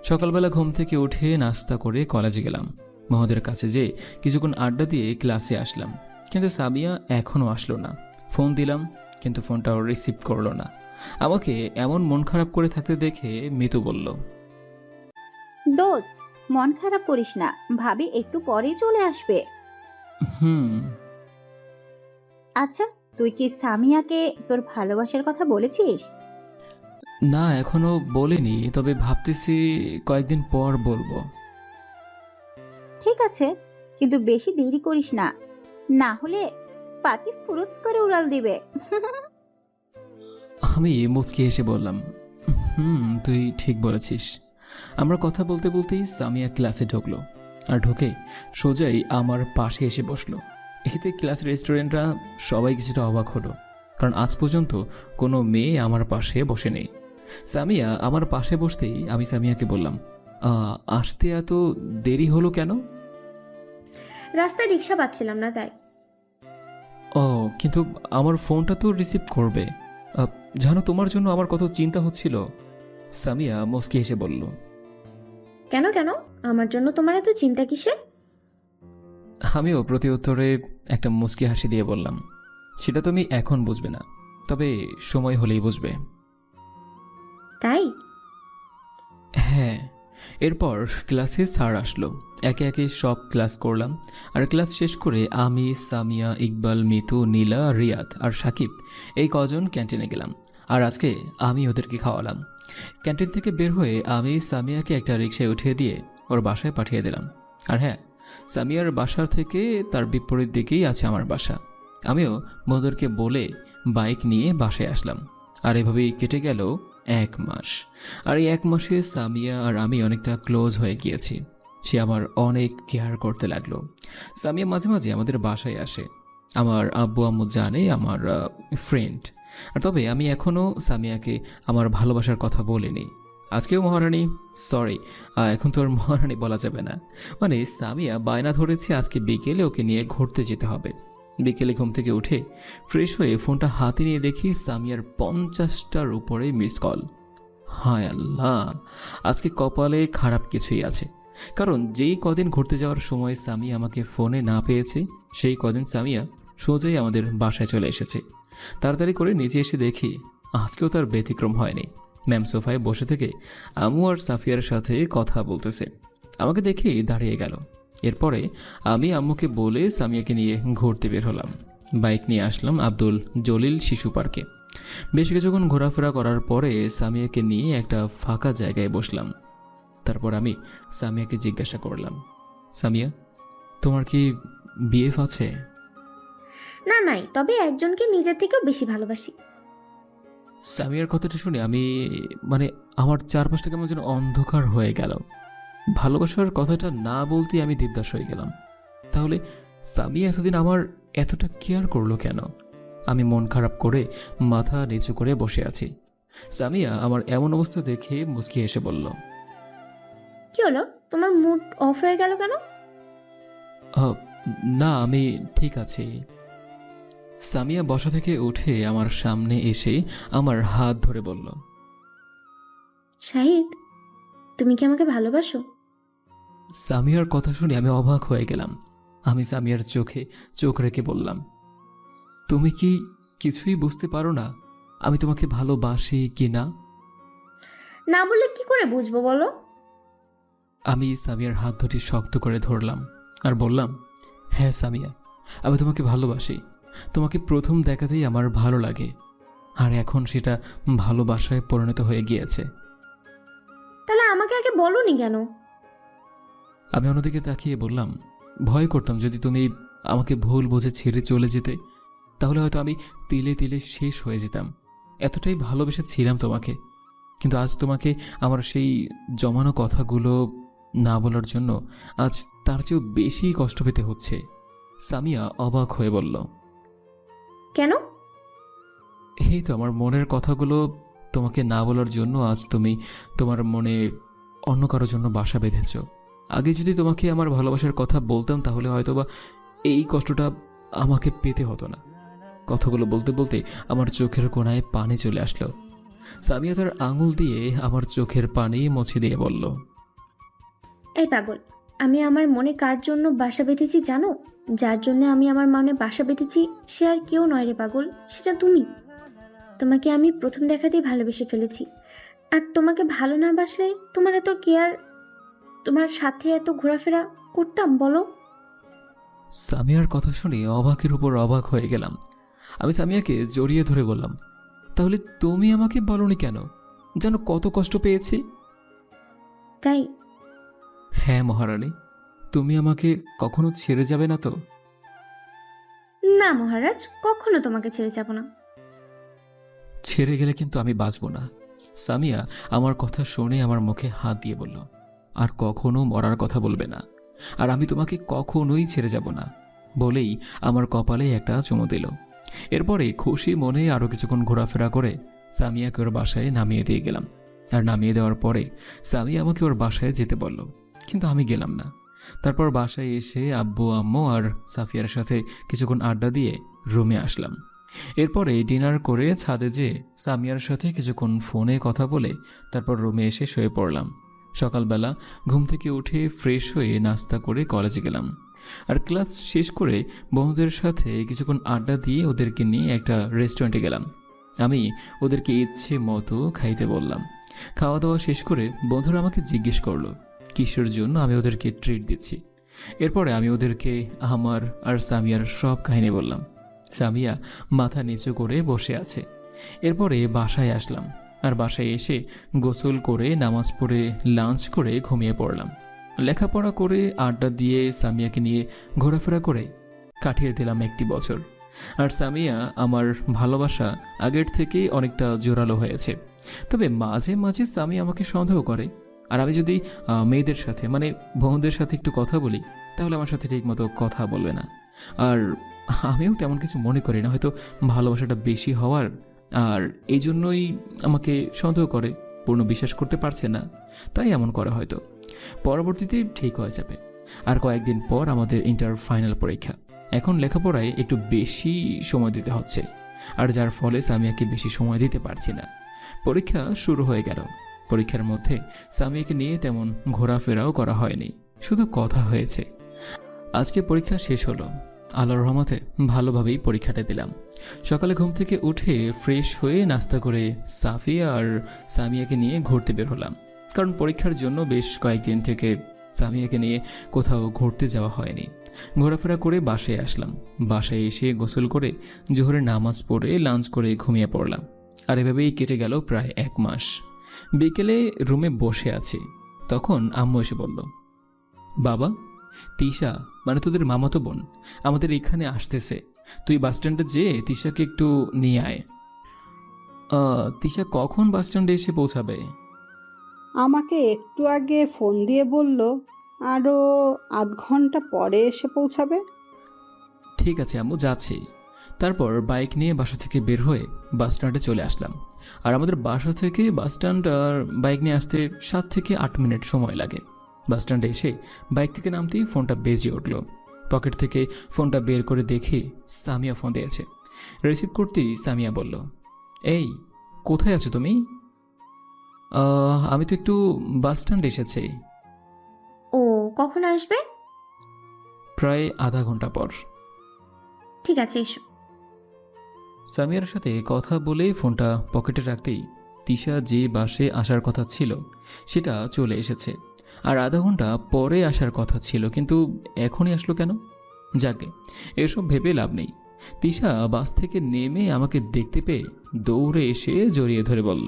S1: সকালবেলা ঘুম থেকে উঠে নাস্তা করে কলেজে গেলাম। মহোদয়ের কাছে যেয়ে কিছুক্ষণ আড্ডা দিয়ে ক্লাসে আসলাম, কিন্তু সামিয়া এখনও আসলো না। ফোন দিলাম, কিন্তু ফোনটা ও রিসিভ করলো না। আমাকে এমন মন খারাপ করে থাকতে দেখে মিতু বলল,
S16: দোস্ত, মন খারাপ করিস না, ভাবি একটু পরেই চলে আসবে। আচ্ছা, তুই কি সামিয়াকে তোর ভালোবাসার কথা বলেছিস?
S1: না, এখনো বলিনি, তবে ভাবতেছি কয়েকদিন পর বলবো।
S16: ঠিক আছে, কিন্তু বেশি দেরি করিস না, না হলে পাতি ফুরুত করে উড়াল দিবে।
S1: আমি মুচকি এসে বললাম, তুই ঠিক বলেছিস। আমরা কথা বলতে বলতেই সামিয়া ক্লাসে ঢুকলো, আর ঢুকে সোজাই আমার পাশে এসে বসলো। এতে ক্লাসের স্টুডেন্টরা সবাই কিছুটা অবাক হলো, কারণ আজ পর্যন্ত কোনো মেয়ে আমার পাশে বসে নেই। সামিয়া আমার পাশে বসতেই আমি সামিয়াকে বললাম, আসতে এত দেরি হলো কেন?
S7: রাস্তায় রিক্সা পাচ্ছিলাম না তাই।
S1: ও, কিন্তু আমার ফোনটা তো রিসিভ করবে। জানো, তোমার জন্য আমার কত চিন্তা হচ্ছিল। সামিয়া মুচকি হেসে বলল,
S7: কেন কেন, আমার জন্য তোমার এত চিন্তা কিসে?
S1: আমিও প্রতি উত্তরে একটা মুচকি হাসি দিয়ে বললাম, সেটা তুমি এখন বুঝবে না, তবে সময় হলেই বুঝবে।
S7: তাই?
S1: হ্যাঁ। এরপর ক্লাসে স্যার আসলো। একে একে সব ক্লাস করলাম। আর ক্লাস শেষ করে আমি, সামিয়া, ইকবাল, মিতু, নীলা, রিয়াদ আর সাকিব এই কজন ক্যান্টিনে গেলাম। আর আজকে আমি ওদেরকে খাওয়ালাম। ক্যান্টিন থেকে বের হয়ে আমি সামিয়াকে একটা রিকশায় উঠিয়ে দিয়ে ওর বাসায় পাঠিয়ে দিলাম। আর হ্যাঁ, সামিয়ার বাসার থেকে তার বিপরীত দিকেই আছে আমার বাসা। আমিও বন্ধুদেরকে বলে বাইক নিয়ে বাসায় আসলাম। আর এভাবেই কেটে গেল 1 মাস। আর এই 1 মাসে সামিয়া আর আমি অনেকটা ক্লোজ হয়ে গিয়েছি। সে আমার অনেক কেয়ার করতে লাগলো। সামিয়া মাঝে মাঝে আমাদের বাসায় আসে। আমার আব্বু আম্মু জানে আমার ফ্রেন্ড। আর তবে আমি এখনও সামিয়াকে আমার ভালোবাসার কথা বলিনি। আজকেও মহারানী, সরি, এখন তো আর মহারানী বলা যাবে না। মানে সামিয়া বায়না ধরেছে আজকে বিকেলে ওকে নিয়ে ঘুরতে যেতে হবে। বিকেলে ঘুম থেকে উঠে ফ্রেশ হয়ে ফোনটা হাতে নিয়ে দেখি সামিয়ার 50টার উপরে মিস কল। হায় আল্লাহ, আজকে কপালে খারাপ কিছুই আছে। কারণ যেই কদিন ঘুরতে যাওয়ার সময় সামিয়া আমাকে ফোনে না পেয়েছে, সেই কদিন সামিয়া সোজাই আমাদের বাসায় চলে এসেছে। তাড়াতাড়ি করে নিচে এসে দেখি আজকেও তার ব্যতিক্রম হয়নি। ম্যাম সোফায় বসে থেকে আম্মু আর সাফিয়ার সাথে কথা বলতেছে। আমাকে দেখেই দাঁড়িয়ে গেল। এরপরে আমি আম্মুকে বলে সামিয়াকে নিয়ে ঘুরতে বের হলাম। বাইক নিয়ে আসলাম আব্দুল জলিল শিশু পার্কে। বেশ কিছুক্ষণ ঘোরাফেরা করার পরে সামিয়াকে নিয়ে একটা ফাঁকা জায়গায় বসলাম। তারপর আমি সামিয়াকে জিজ্ঞাসা করলাম, সামিয়া, তোমার কি বিএফ আছে?
S7: না, নাই, তবে একজনকে নিজের থেকেও বেশি ভালোবাসি।
S1: সামিয়ার কথাটা শুনে আমি আমার চারপাশটা কেমন যেন অন্ধকার হয়ে গেল। ভালোবাসার কথাটা না বলতেই আমি দেবদাস হয়ে গেলাম। তাহলে সামিয়া এতদিন আমার এতটা কেয়ার করলো কেন? আমি মন খারাপ করে মাথা নিচু করে বসে আছি। সামিয়া আমার এমন অবস্থা দেখে মুচকি হেসে বলল,
S7: কি হলো, তোমার মুড অফ হয়ে গেল কেন?
S1: না, আমি ঠিক আছি। সামিয়া বসা থেকে উঠে আমার সামনে এসে আমার হাত ধরে বলল,
S7: শাহিদ, তুমি কি আমাকে ভালোবাসো?
S1: সামিয়ার কথা শুনে আমি অবাক হয়ে গেলাম। আমি সামিয়ার চোখে চোখ রেখে বললাম, তুমি কি কিছুই বুঝতে পারো না আমি তোমাকে ভালোবাসি কি না?
S7: না বললে কি করে বুঝবো বলো?
S1: আমি সামিয়ার হাত দুটি শক্ত করে ধরলাম আর বললাম, হ্যাঁ সামিয়া, আমি তোমাকে ভালোবাসি। তোমাকে প্রথম দেখাতেই আমার ভালো লাগে, আর এখন সেটা ভালোবাসায় পরিণত হয়ে গিয়েছে।
S7: তাহলে আমাকে আগে বলোনি কেন?
S1: আমি অন্যদিকে তাকিয়ে বললাম, ভয় করতাম যদি তুমি আমাকে ভুল বুঝে ছেড়ে চলে যেতে, তাহলে হয়তো আমি তিলে তিলে শেষ হয়ে যেতাম। এতটাই ভালোবেসেছিলাম তোমাকে, কিন্তু আজ তোমাকে আমার সেই জমানো কথাগুলো না বলার জন্য আজ তার চেয়েও বেশি কষ্ট পেতে হচ্ছে। সামিয়া অবাক হয়ে বলল,
S7: কেন?
S1: এই তো আমার মনের কথাগুলো তোমাকে না বলার জন্য আজ তুমি তোমার মনে অন্য কারোর জন্য বাসা বেঁধেছ। আগে যদি তোমাকে আমার ভালোবাসার কথা বলতাম তাহলে হয়তোবা এই কষ্টটা আমাকে পেতে হতো না। কথাগুলো বলতে বলতে আমার চোখের কোণায় পানি চলে আসলো। সামিয়া তার আঙুল দিয়ে আমার চোখের পানি মুছে দিয়ে বলল,
S7: এই পাগল, আমি আমার মনে কার জন্য বাসা বেঁধেছি জানো? যার জন্য আমি আমার মনে বাসা বেঁধেছি সে আর কেউ নয় রে পাগল, সেটা তুমি। তোমাকে আমি প্রথম দেখাতেই ভালোবেসে ফেলেছি। আর তোমাকে ভালো না বাসলে তোমার এত কেয়ার, তোমার সাথে এত ঘোরাফেরা করতাম বলো?
S1: সামিয়ার কথা শুনে অবাকের উপর অবাক হয়ে গেলাম। আমি সামিয়াকে জড়িয়ে ধরে বললাম, তাহলে তুমি আমাকে বলনি কেন? যেন কত কষ্ট পেয়েছি।
S7: তাই?
S1: হ্যাঁ মহারানী, তুমি আমাকে কখনো ছেড়ে যাবে না তো?
S7: না মহারাজ, কখনো তোমাকে ছেড়ে যাব না।
S1: ছেড়ে গেলে কিন্তু আমি বাঁচব না। সামিয়া আমার কথা শুনে আমার মুখে হাত দিয়ে বলল, আর কখনো মরার কথা বলবে না, আর আমি তোমাকে কখনোই ছেড়ে যাব না বলেই আমার কপালে একটা চুমু দিল। এরপরে খুশি মনে আরও কিছুক্ষণ ঘোরাফেরা করে সামিয়াকে ওর বাসায় নামিয়ে দিয়ে গেলাম। আর নামিয়ে দেওয়ার পরে সামিয়া আমাকে ওর বাসায় যেতে বলল, কিন্তু আমি গেলাম না। তারপর বাসায় এসে আব্বু আম্মু আর সাফিয়ার সাথে কিছুক্ষণ আড্ডা দিয়ে রুমে আসলাম। এরপরে ডিনার করে ছাদে যেয়ে সামিয়ার সাথে কিছুক্ষণ ফোনে কথা বলে তারপর রুমে এসে শুয়ে পড়লাম। সকালবেলা ঘুম থেকে উঠে ফ্রেশ হয়ে নাস্তা করে কলেজে গেলাম। আর ক্লাস শেষ করে বন্ধুদের সাথে কিছুক্ষণ আড্ডা দিয়ে ওদেরকে নিয়ে একটা রেস্টুরেন্টে গেলাম। আমি ওদেরকে ইচ্ছে মতো খাইতে বললাম। খাওয়া দাওয়া শেষ করে বন্ধুরা আমাকে জিজ্ঞেস করলো কিসের জন্য আমি ওদেরকে ট্রিট দিচ্ছি। এরপরে আমি ওদেরকে আমার আর সামিয়ার সব কাহিনী বললাম। সামিয়া মাথা নিচু করে বসে আছে। এরপরে বাসায় আসলাম। আর বাসায় এসে গোসল করে নামাজ পড়ে লাঞ্চ করে ঘুমিয়ে পড়লাম। লেখাপড়া করে আড্ডা দিয়ে সামিয়াকে নিয়ে ঘোরাফেরা করে কাটিয়ে দিলাম একটি বছর। আর সামিয়া আমার ভালোবাসা আগের থেকেই অনেকটা জোরালো হয়েছে। তবে মাঝে মাঝে সামিয়া আমাকে সন্দেহ করে। আর আমি যদি মেয়েদের সাথে মানে বন্ধুদের সাথে একটু কথা বলি তাহলে আমার সাথে ঠিকমতো কথা বলবে না। আর আমিও তেমন কিছু মনে করি না, হয়তো ভালোবাসাটা বেশি হওয়ার আর এই জন্যই আমাকে সন্দেহ করে, পূর্ণ বিশ্বাস করতে পারছে না, তাই এমন করে হয়তো। পরবর্তীতে ঠিক হয়ে যাবে। আর কয়েকদিন পর আমাদের ইন্টার ফাইনাল পরীক্ষা। এখন লেখাপড়ায় একটু বেশি সময় দিতে হচ্ছে, আর যার ফলে সামিয়াকে বেশি সময় দিতে পারছি না। পরীক্ষা শুরু হয়ে গেল। পরীক্ষার মধ্যে সামিয়াকে নিয়ে তেমন ঘোরাফেরাও করা হয়নি, শুধু কথা হয়েছে। আজকে পরীক্ষা শেষ হলো। আল্লাহর রহমতে ভালোভাবেই পরীক্ষাটা দিলাম। সকালে ঘুম থেকে উঠে ফ্রেশ হয়ে নাস্তা করে সাফিয়া আর সামিয়াকে নিয়ে ঘুরতে বের হলাম, কারণ পরীক্ষার জন্য বেশ কয়েকদিন থেকে সামিয়াকে নিয়ে কোথাও ঘুরতে যাওয়া হয়নি। ঘোরাফেরা করে বাসায় আসলাম। বাসায় এসে গোসল করে জোহরের নামাজ পড়ে লাঞ্চ করে ঘুমিয়ে পড়লাম। আর এভাবেই কেটে গেল প্রায় 1 মাস। বিকেলে রুমে বসে আছি, তখন আম্মু এসে বলল, বাবা, তিশা মানে তোদের মামাতো বোন আমাদের এখানে আসতেছে, তুই বাসস্ট্যান্ডে যেয়ে তিশাকে একটু নিয়ে আয়। তিশা কখন বাসস্ট্যান্ডে এসে পৌঁছাবে?
S11: আমাকে একটু আগে ফোন দিয়ে বলল আরও আধ ঘন্টা পরে এসে পৌঁছাবে।
S1: ঠিক আছে আম্মু, যাচ্ছি। তারপর বাইক নিয়ে বাসা থেকে বের হয়ে বাসস্ট্যান্ডে চলে আসলাম। আর আমাদের বাসা থেকে বাসস্ট্যান্ড আর বাইক নিয়ে আসতে 7 থেকে 8 মিনিট সময় লাগে। বাসস্ট্যান্ডে এসে বাইক থেকে নামতেই ফোনটা বেজে উঠল। পকেট থেকে ফোনটা বের করে দেখি সামিয়া ফোন দিয়েছে। রিসিভ করতেই সামিয়া বলল, এই কোথায় আছো তুমি? আমি তো একটু বাসস্ট্যান্ড এসেছি।
S7: ও, কখন আসবে?
S1: প্রায় আধা ঘন্টা পর।
S7: ঠিক আছে, এসো।
S1: সামিয়ার সাথে কথা বলে ফোনটা পকেটে রাখতেই তিশা যে বাসে আসার কথা ছিল সেটা চলে এসেছে। আর আধা ঘন্টা পরে আসার কথা ছিল, কিন্তু এখনই আসলো কেন? যাকে এসব ভেবে লাভ নেই। তিশা বাস থেকে নেমে আমাকে দেখতে পেয়ে দৌড়ে এসে জড়িয়ে ধরে বলল,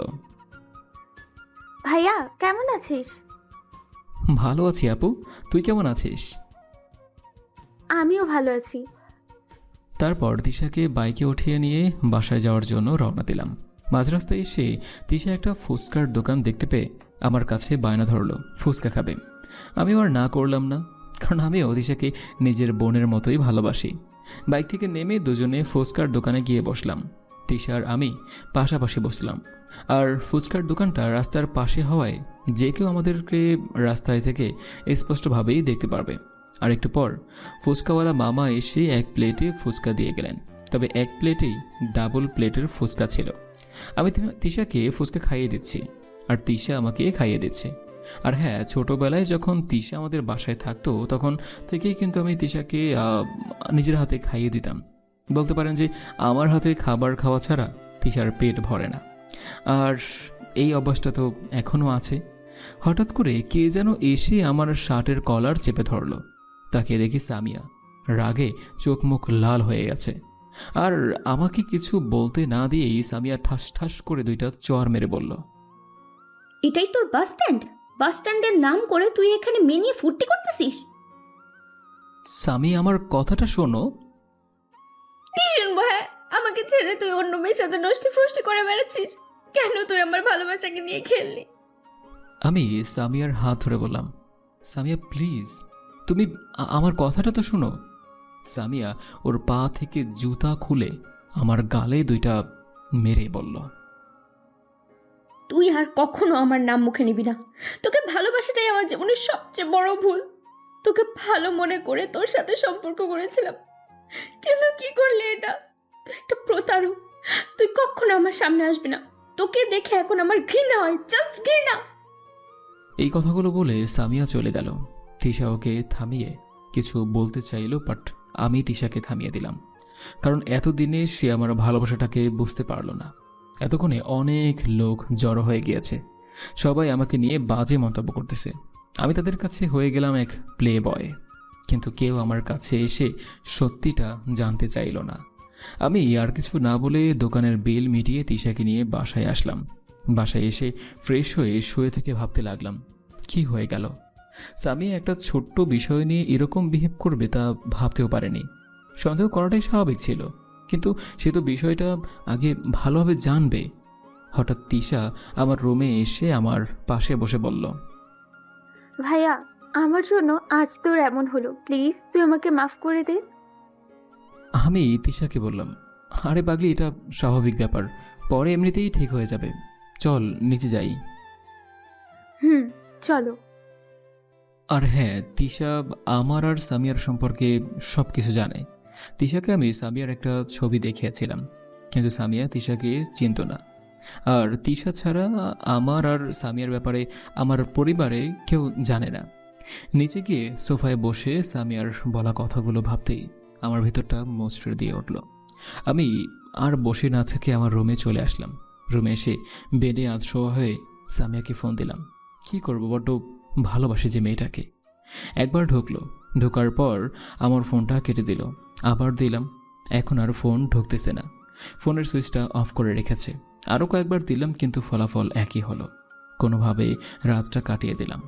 S18: ভাইয়া কেমন আছিস?
S1: ভালো আছি আপু, তুই কেমন আছিস?
S18: আমিও ভালো আছি।
S1: তারপর তিশাকে বাইকে উঠিয়ে নিয়ে বাসায় যাওয়ার জন্য রওনা দিলাম। মাঝ রাস্তায় এসে তিশা একটা ফুচকার দোকান দেখতে পেয়ে আমার কাছে বায়না ধরলো ফুচকা খাবে। আমিও আর না করলাম না, কারণ আমিও তিশাকে নিজের বোনের মতোই ভালোবাসি। বাইক থেকে নেমে দুজনে ফুচকার দোকানে গিয়ে বসলাম। তিশা আর আমি পাশাপাশি বসলাম। আর ফুচকার দোকানটা রাস্তার পাশে হওয়ায় যে কেউ আমাদেরকে রাস্তায় থেকে স্পষ্টভাবেই দেখতে পারবে। আর একটু পর ফুচকাওয়ালা মামা এসে এক প্লেটে ফুচকা দিয়ে গেলেন, তবে এক প্লেটেই ডাবল প্লেটের ফুচকা ছিল। আমি তিশাকে ফুচকা খাইয়ে দিচ্ছি আর তিশা আমাকে খাইয়ে দিচ্ছে। আর হ্যাঁ, ছোটোবেলায় যখন তিশা আমাদের বাসায় থাকতো তখন থেকেই কিন্তু আমি তিশাকে নিজের হাতে খাইয়ে দিতাম। বলতে পারেন যে আমার হাতে খাবার খাওয়া ছাড়া তিশার পেট ভরে না। আর এই অভ্যাসটা তো এখনও আছে। হঠাৎ করে কে যেন এসে আমার শার্টের কলার চেপে ধরলো। তাকে দেখি সামিয়া, রাগে চোখ মুখ লাল হয়ে গেছে। আর আমাকে কিছু বলতে না দিয়েই সামিয়া ঠাস ঠাস করে দুইটা চর মেরে বলল,
S7: এটাই তোর বাস স্ট্যান্ড? বাস স্ট্যান্ডের নাম করে তুই এখানে মেয়ে নিয়ে ফুর্তি করতেছিস?
S1: সামি, আমার কথাটা শোনো।
S18: কি শুনবো? হ্যাঁ, আমাকে ছেড়ে তুই অন্য মেয়ের সাথে নষ্টি ফষ্টি করে বেড়াচ্ছিস কেন? তুই আমার ভালোবাসাকে নিয়ে খেললি।
S1: আমি সামিয়ার হাত ধরে বললাম, সামিয়া প্লিজ, তুমি আমার কথাটা তো শোনো। সামিয়া ওর পা থেকে জুতা খুলে আমার গালে দুইটা মেরে বলল,
S7: তুই আর কখনো আমার নাম মুখে নিবি না। তোকে ভালোবাসাটাই আমার জীবনের সবচেয়ে বড় ভুল। তোকে ভালো মনে করে তোর সাথে সম্পর্ক করেছিলাম, কিন্তু কি করলি এটা? তুই একটা প্রতারক। তুই কখনো আমার সামনে আসবি না। তোকে দেখে এখন আমার ঘৃণা হয়, জাস্ট ঘৃণা।
S1: এই কথাগুলো বলে সামিয়া চলে গেল। তিশা ওকে থামিয়ে কিছু বলতে চাইল, বাট আমি তিশাকে থামিয়ে দিলাম, কারণ এতদিনে সে আমার ভালোবাসাটাকে বুঝতে পারলো না। এতক্ষণে অনেক লোক জড়ো হয়ে গিয়েছে, সবাই আমাকে নিয়ে বাজে মন্তব্য করতেছে। আমি তাদের কাছে হয়ে গেলাম এক প্লে বয়, কিন্তু কেউ আমার কাছে এসে সত্যিটা জানতে চাইল না। আমি আর কিছু না বলে দোকানের বিল মিটিয়ে তিশাকে নিয়ে বাসায় আসলাম। বাসায় এসে ফ্রেশ হয়ে শুয়ে থেকে ভাবতে লাগলাম, কি হয়ে গেল? সামি একটা ছোট্ট বিষয় নিয়ে এরকম বিহেভ করবে তা ভাবতেও পারেনি। সন্দেহ করাটাই স্বাভাবিক ছিল, কিন্তু সে তো বিষয়টা আগে ভালোভাবে জানবে। হঠাৎ তিশা আমার রুমে এসে আমার পাশে বসে বলল,
S18: ভাইয়া, আমার জন্য আজ তোর এমন হলো, প্লিজ তুই আমাকে মাফ করে দে।
S1: আমি তিশাকে বললাম, আরে পাগলি, এটা স্বাভাবিক ব্যাপার, পরে এমনিতেই ঠিক হয়ে যাবে, চল নিচে যাই।
S18: চলো।
S1: আর হ্যাঁ, তিশা আমার আর সামিয়ার সম্পর্কে সব কিছু জানে। তিশাকে আমি সামিয়ার একটা ছবি দেখিয়েছিলাম, কিন্তু সামিয়া তিশাকে চিনত না। আর তিশা ছাড়া আমার আর সামিয়ার ব্যাপারে আমার পরিবারে কেউ জানে না। নিচে গিয়ে সোফায় বসে সামিয়ার বলা কথাগুলো ভাবতেই আমার ভিতরটা মোচড়ে দিয়ে উঠল। আমি আর বসে না থেকে আমার রুমে চলে আসলাম। রুমে এসে বেডে আধশোয়া হয়ে সামিয়াকে ফোন দিলাম। কি করবো, বড্ড ভালোবাসি যে মেয়েটাকে। একবার ঢুকলো, ঢোকার পর আমার ফোনটা কেটে দিল, আবার দিলাম, এখন আর ফোন ঢুকতেছে না। ফোনের সুইচটা অফ করে রেখেছে। আরও কয়েকবার দিলাম, কিন্তু ফলাফল একই হলো। কোনোভাবে রাতটা কাটিয়ে দিলাম।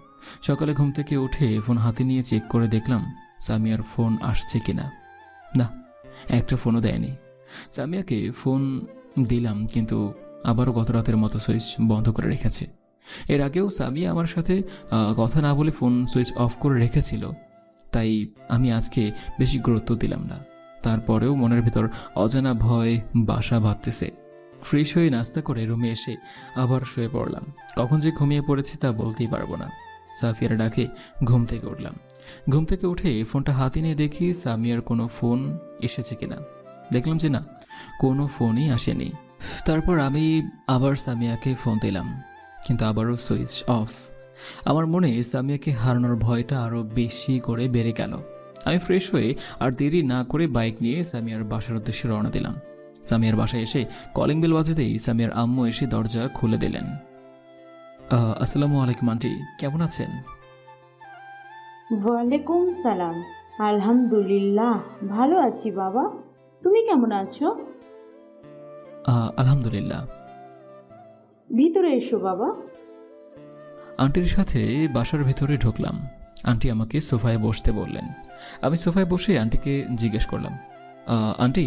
S1: সকালে ঘুম থেকে উঠে ফোন হাতে নিয়ে চেক করে দেখলাম সামিয়ার ফোন আসছে কিনা। না, একটা ফোনও দেয়নি। সামিয়াকে ফোন দিলাম, কিন্তু আবারও গত রাতের মতো সুইচ বন্ধ করে রেখেছে। এর আগেও সামিয়া আমার সাথে কথা না বলে ফোন সুইচ অফ করে রেখেছিল, তাই আমি আজকে বেশি গুরুত্ব দিলাম না। তারপরেও মনের ভিতর অজানা ভয় বাসা বাঁধতেছে। ফ্রেশ হয়ে নাস্তা করে রুমে এসে আবার শুয়ে পড়লাম। কখন যে ঘুমিয়ে পড়েছি তা বলতেই পারবো না। সাফিয়ার ডাকে ঘুম থেকে উঠলাম। ঘুম থেকে উঠে ফোনটা হাতে নিয়ে দেখি সামিয়ার কোনো ফোন এসেছে কিনা। দেখলাম যে না, কোনো ফোনই আসেনি। তারপর আমি আবার সামিয়াকে ফোন দিলাম, কিন্তু আবারও সুইচ অফ। আমার মনে সামিয়াকে হারানোর ভয়টা আরও বেশি করে বেড়ে গেল। আমি ফ্রেশ হয়ে আর দেরি না করে বাইক নিয়ে সামিয়ার বাসার উদ্দেশ্যে রওনা দিলাম। সামিয়ার বাসায় এসে কলিং বেল বাজতেই সামিয়ার আম্মু এসে দরজা খুলে দিলেন। আসসালামু আলাইকুম আন্টি, কেমন আছেন?
S19: ওয়ালাইকুম সালাম। আলহামদুলিল্লাহ ভালো আছি বাবা, তুমি কেমন আছো?
S1: আলহামদুলিল্লাহ।
S19: ভিতরে এসো বাবা।
S1: আন্টির সাথে বাসার ভিতরে ঢুকলাম। আন্টি আমাকে সোফায় বসতে বললেন। আমি সোফায় বসে আন্টিকে জিজ্ঞেস করলাম, আন্টি,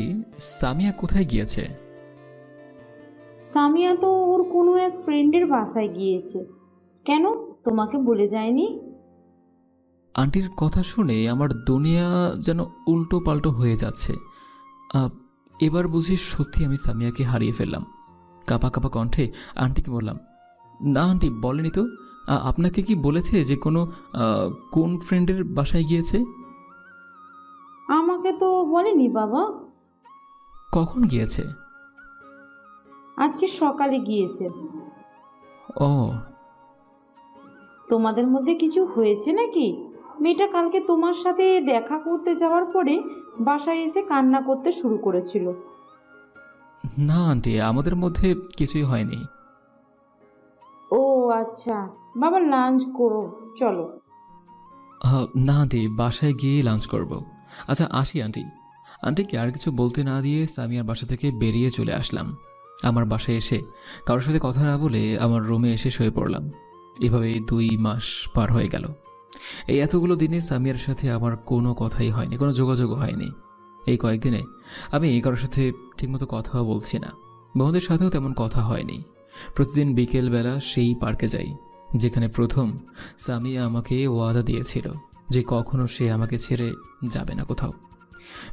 S1: সামিয়া কোথায় গিয়েছে?
S19: সামিয়া তো ওর কোনো এক ফ্রেন্ডের বাসায় গিয়েছে। কেন, তোমাকে বলে যায়নি?
S1: আন্টির কথা শুনে আমার দুনিয়া যেন উল্টো পাল্টো হয়ে যাচ্ছে। এবার বুঝি সত্যি আমি সামিয়াকে হারিয়ে ফেললাম। কাঁপা কাঁপা কণ্ঠে আন্টিকে বললাম, না আন্টি বলেনি তো। আপনাকে কি বলেছে যে কোন ফ্রেন্ডের বাসায় গিয়েছে?
S19: আমাকে তো বলেনি বাবা।
S1: কখন গিয়েছে?
S19: আজকে সকালে গিয়েছে।
S1: ও,
S19: তোমাদের মধ্যে কিছু হয়েছে নাকি? মেয়েটা কালকে তোমার সাথে দেখা করতে যাওয়ার পরে বাসায় এসে কান্না করতে শুরু করেছিল।
S1: না আন্টি, আমাদের মধ্যে কিছুই হয়নি।
S19: ও আচ্ছা, বাবা লাঞ্চ করো, চলো।
S1: না আন্টি, বাসায় গিয়ে লাঞ্চ করব। আচ্ছা আসি আন্টি। আন্টিকে আর কিছু বলতে না দিয়ে সামিয়ার বাসা থেকে বেরিয়ে চলে আসলাম। আমার বাসায় এসে কারোর সাথে কথা না বলে আমার রুমে এসে শুয়ে পড়লাম। এভাবে 2 মাস পার হয়ে গেল। এই এতগুলো দিনে সামিয়ার সাথে আমার কোনো কথাই হয়নি, কোনো যোগাযোগও হয়নি। এই কয়েকদিনে আমি কারোর সাথে ঠিকমতো কথাও বলছি না, বন্ধুদের সাথেও তেমন কথা হয়নি। প্রতিদিন বিকেলবেলা সেই পার্কে যাই যেখানে প্রথম সামিয়া আমাকে ওয়াদা দিয়েছিল যে কখনো সে আমাকে ছেড়ে যাবে না কোথাও।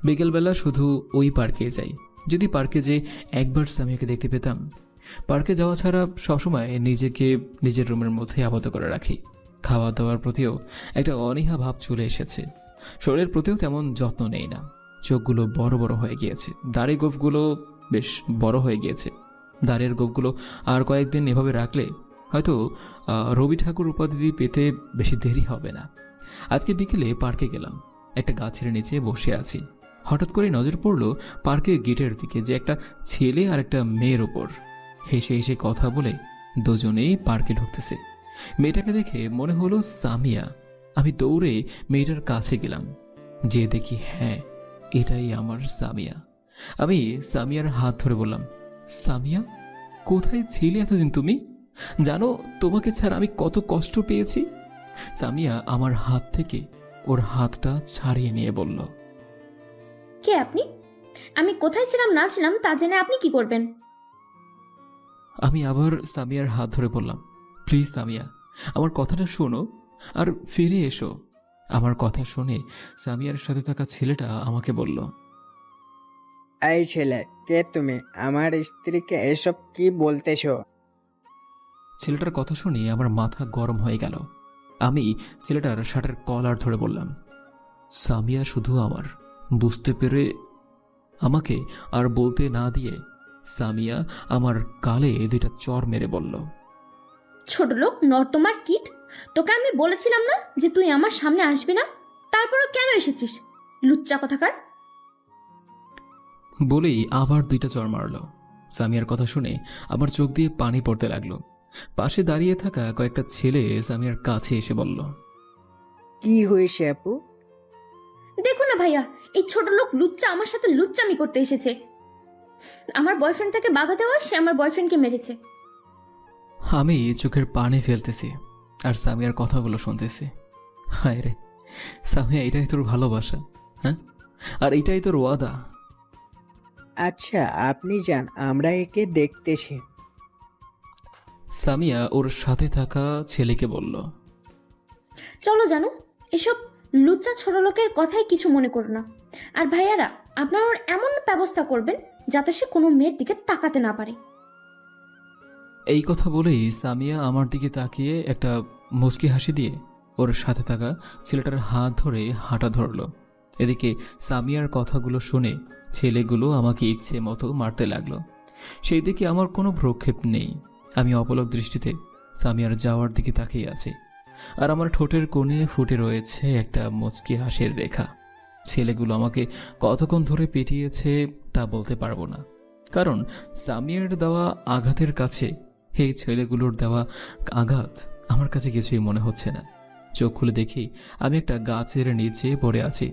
S1: বিকেলবেলা শুধু ওই পার্কে যাই। যদি পার্কে যে একবার সামিয়াকে দেখতে পেতাম। পার্কে যাওয়া ছাড়া সবসময় নিজেকে নিজের রুমের মধ্যে আবদ্ধ করে রাখি। খাওয়া দাওয়ার প্রতিও একটা অনীহা ভাব চলে এসেছে। শরীরের প্রতিও তেমন যত্ন নেই না। চোখগুলো বড় বড় হয়ে গিয়েছে, দাড়ি গোঁফগুলো বেশ বড় হয়ে গিয়েছে। দাড়ির গোঁফগুলো আর কয়েকদিন এভাবে রাখলে হয়তো রবি ঠাকুর উপাধি পেতে বেশি দেরি হবে না। আজকে বিকেলে পার্কে গেলাম। একটা গাছের নিচে বসে আছি। হঠাৎ করে নজর পড়ল পার্কের গেটের দিকে, যে একটা ছেলে আর একটা মেয়ের ওপর হেসে হেসে কথা বলে দুজনেই পার্কে ঢুকতেছে। মেয়েটাকে দেখে মনে হলো সামিয়া। আমি দৌড়ে মেয়েটার কাছে গেলাম, যে দেখি হ্যাঁ, এটাই আমার সামিয়া। আমি সামিয়ার হাত ধরে বললাম, সামিয়া, কোথায় ছিলে এতদিন তুমি? জানো তোমাকে ছাড়া আমি কত কষ্ট পেয়েছি? সামিয়া আমার হাত থেকে ওর হাতটা ছাড়িয়ে নিয়ে বলল,
S7: কে আপনি? আমি কোথায় ছিলাম না ছিলাম তা জেনে আপনি কি করবেন?
S1: আমি আবার সামিয়ার হাত ধরে বললাম, প্লিজ সামিয়া, আমার কথাটা শোনো আর ফিরে এসো। আমার কথা শুনে সামিয়ার সাথে থাকা ছেলেটা আমাকে বলল,
S20: এই ছেলে, কে তুমি? আমার স্ত্রীকে এসব কি বলতেছো?
S1: ছেলেটার কথা শুনে আমার মাথা গরম হয়ে গেল। আমি ছেলেটার শার্টের কলার ধরে বললাম, সামিয়া শুধু আমার। বুঝতে পেরে আমাকে আর বলতে না দিয়ে সামিয়া আমার গালে 2টা চর মেরে বলল,
S7: ছোট লোক, নর্দমার কিট, তোকে আমি বলেছিলাম না যে তুই আমার সামনে আসবি না? তারপরও কেন এসেছিস, লুচ্চা কথাকার?
S1: বলেই আবার 2টা চর মারল। সামিয়ার কথা শুনে আমার চোখ দিয়ে পানি পড়তে লাগলো। পাশে দাঁড়িয়ে থাকা কয়েকটা ছেলে সামিয়ার কাছে এসে বলল,
S20: কি হয়েছে আপু?
S7: দেখো না ভাইয়া, এই ছোট লোক লুচ্চা আমার সাথে লুচ্চামি করতে এসেছে। আমার বয়ফ্রেন্ড তাকে বাগাতে হয়, সে আমার বয়ফ্রেন্ডকে মেরেছে।
S1: আমি চোখের পানি ফেলতেছি আর সামিয়ার কথাগুলো শুনতেছি। হায় রে সামিয়া, এটাই তোর ভালোবাসা? হ্যাঁ, আর এটাই তোর ওয়াদা?
S20: আচ্ছা আপনি যান, আমরা একে দেখতেছি।
S1: সামিয়া ওর সাথে থাকা ছেলেকে বলল,
S7: চলো জানো, এসব লুচ্চা ছোট লোকের কথাই কিছু মনে করো না। আর ভাইয়ারা, আপনারা ওর এমন ব্যবস্থা করবেন যাতে সে কোনো মেয়ের দিকে তাকাতে না পারে।
S1: এই কথা বলেই সামিয়া আমার দিকে তাকিয়ে একটা মুচকি হাসি দিয়ে ওর সাথে থাকা ছেলেটার হাত ধরে হাঁটা ধরল। এদিকে সামিয়ার কথাগুলো শুনে ছেলেগুলো আমাকে ইচ্ছে মতো মারতে লাগলো। সেই দিকে আমার কোনো ভ্রক্ষেপ নেই। আমি অপলক দৃষ্টিতে সামিয়ার যাওয়ার দিকে তাকিয়ে আছি, আর আমার ঠোঁটের কোণে ফুটে রয়েছে একটা মুচকি হাসির রেখা। ছেলেগুলো আমাকে কতক্ষণ ধরে পিটিয়েছে তা বলতে পারবো না, কারণ সামিয়ার দেওয়া আঘাতের কাছে এই ছেলেগুলোর দেওয়া আঘাত আমার কাছে কিছুই মনে হচ্ছে না। চোখ খুলে দেখি আমি একটা গাছের নিচে পড়ে আছি।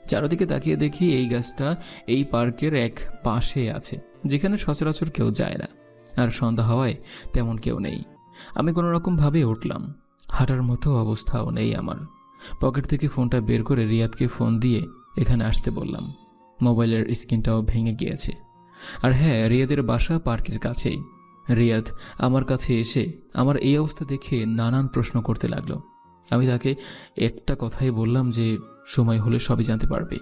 S1: চারদিকে তাকিয়ে দেখি এই গাছটা এই পার্কের এক পাশে আছে, যেখানে সচরাচর কেউ যায় না, আর সন্ধ্যা হওয়ায় তেমন কেউ নেই। আমি কোনো রকম ভাবে উঠলাম। হাঁটার মতো অবস্থাও নেই আমার। পকেট থেকে ফোনটা বের করে রিয়াদকে ফোন দিয়ে এখানে আসতে বললাম। মোবাইলের স্ক্রিনটাও ভেঙে গিয়েছে। আর হ্যাঁ, রিয়াদের বাসা পার্কের কাছেই। রিয়াদ আমার কাছে এসে আমার এই অবস্থা দেখে নানান প্রশ্ন করতে লাগলো। আমি তাকে একটা কথাই বললাম যে সময় হলে সবই জানতে পারবে।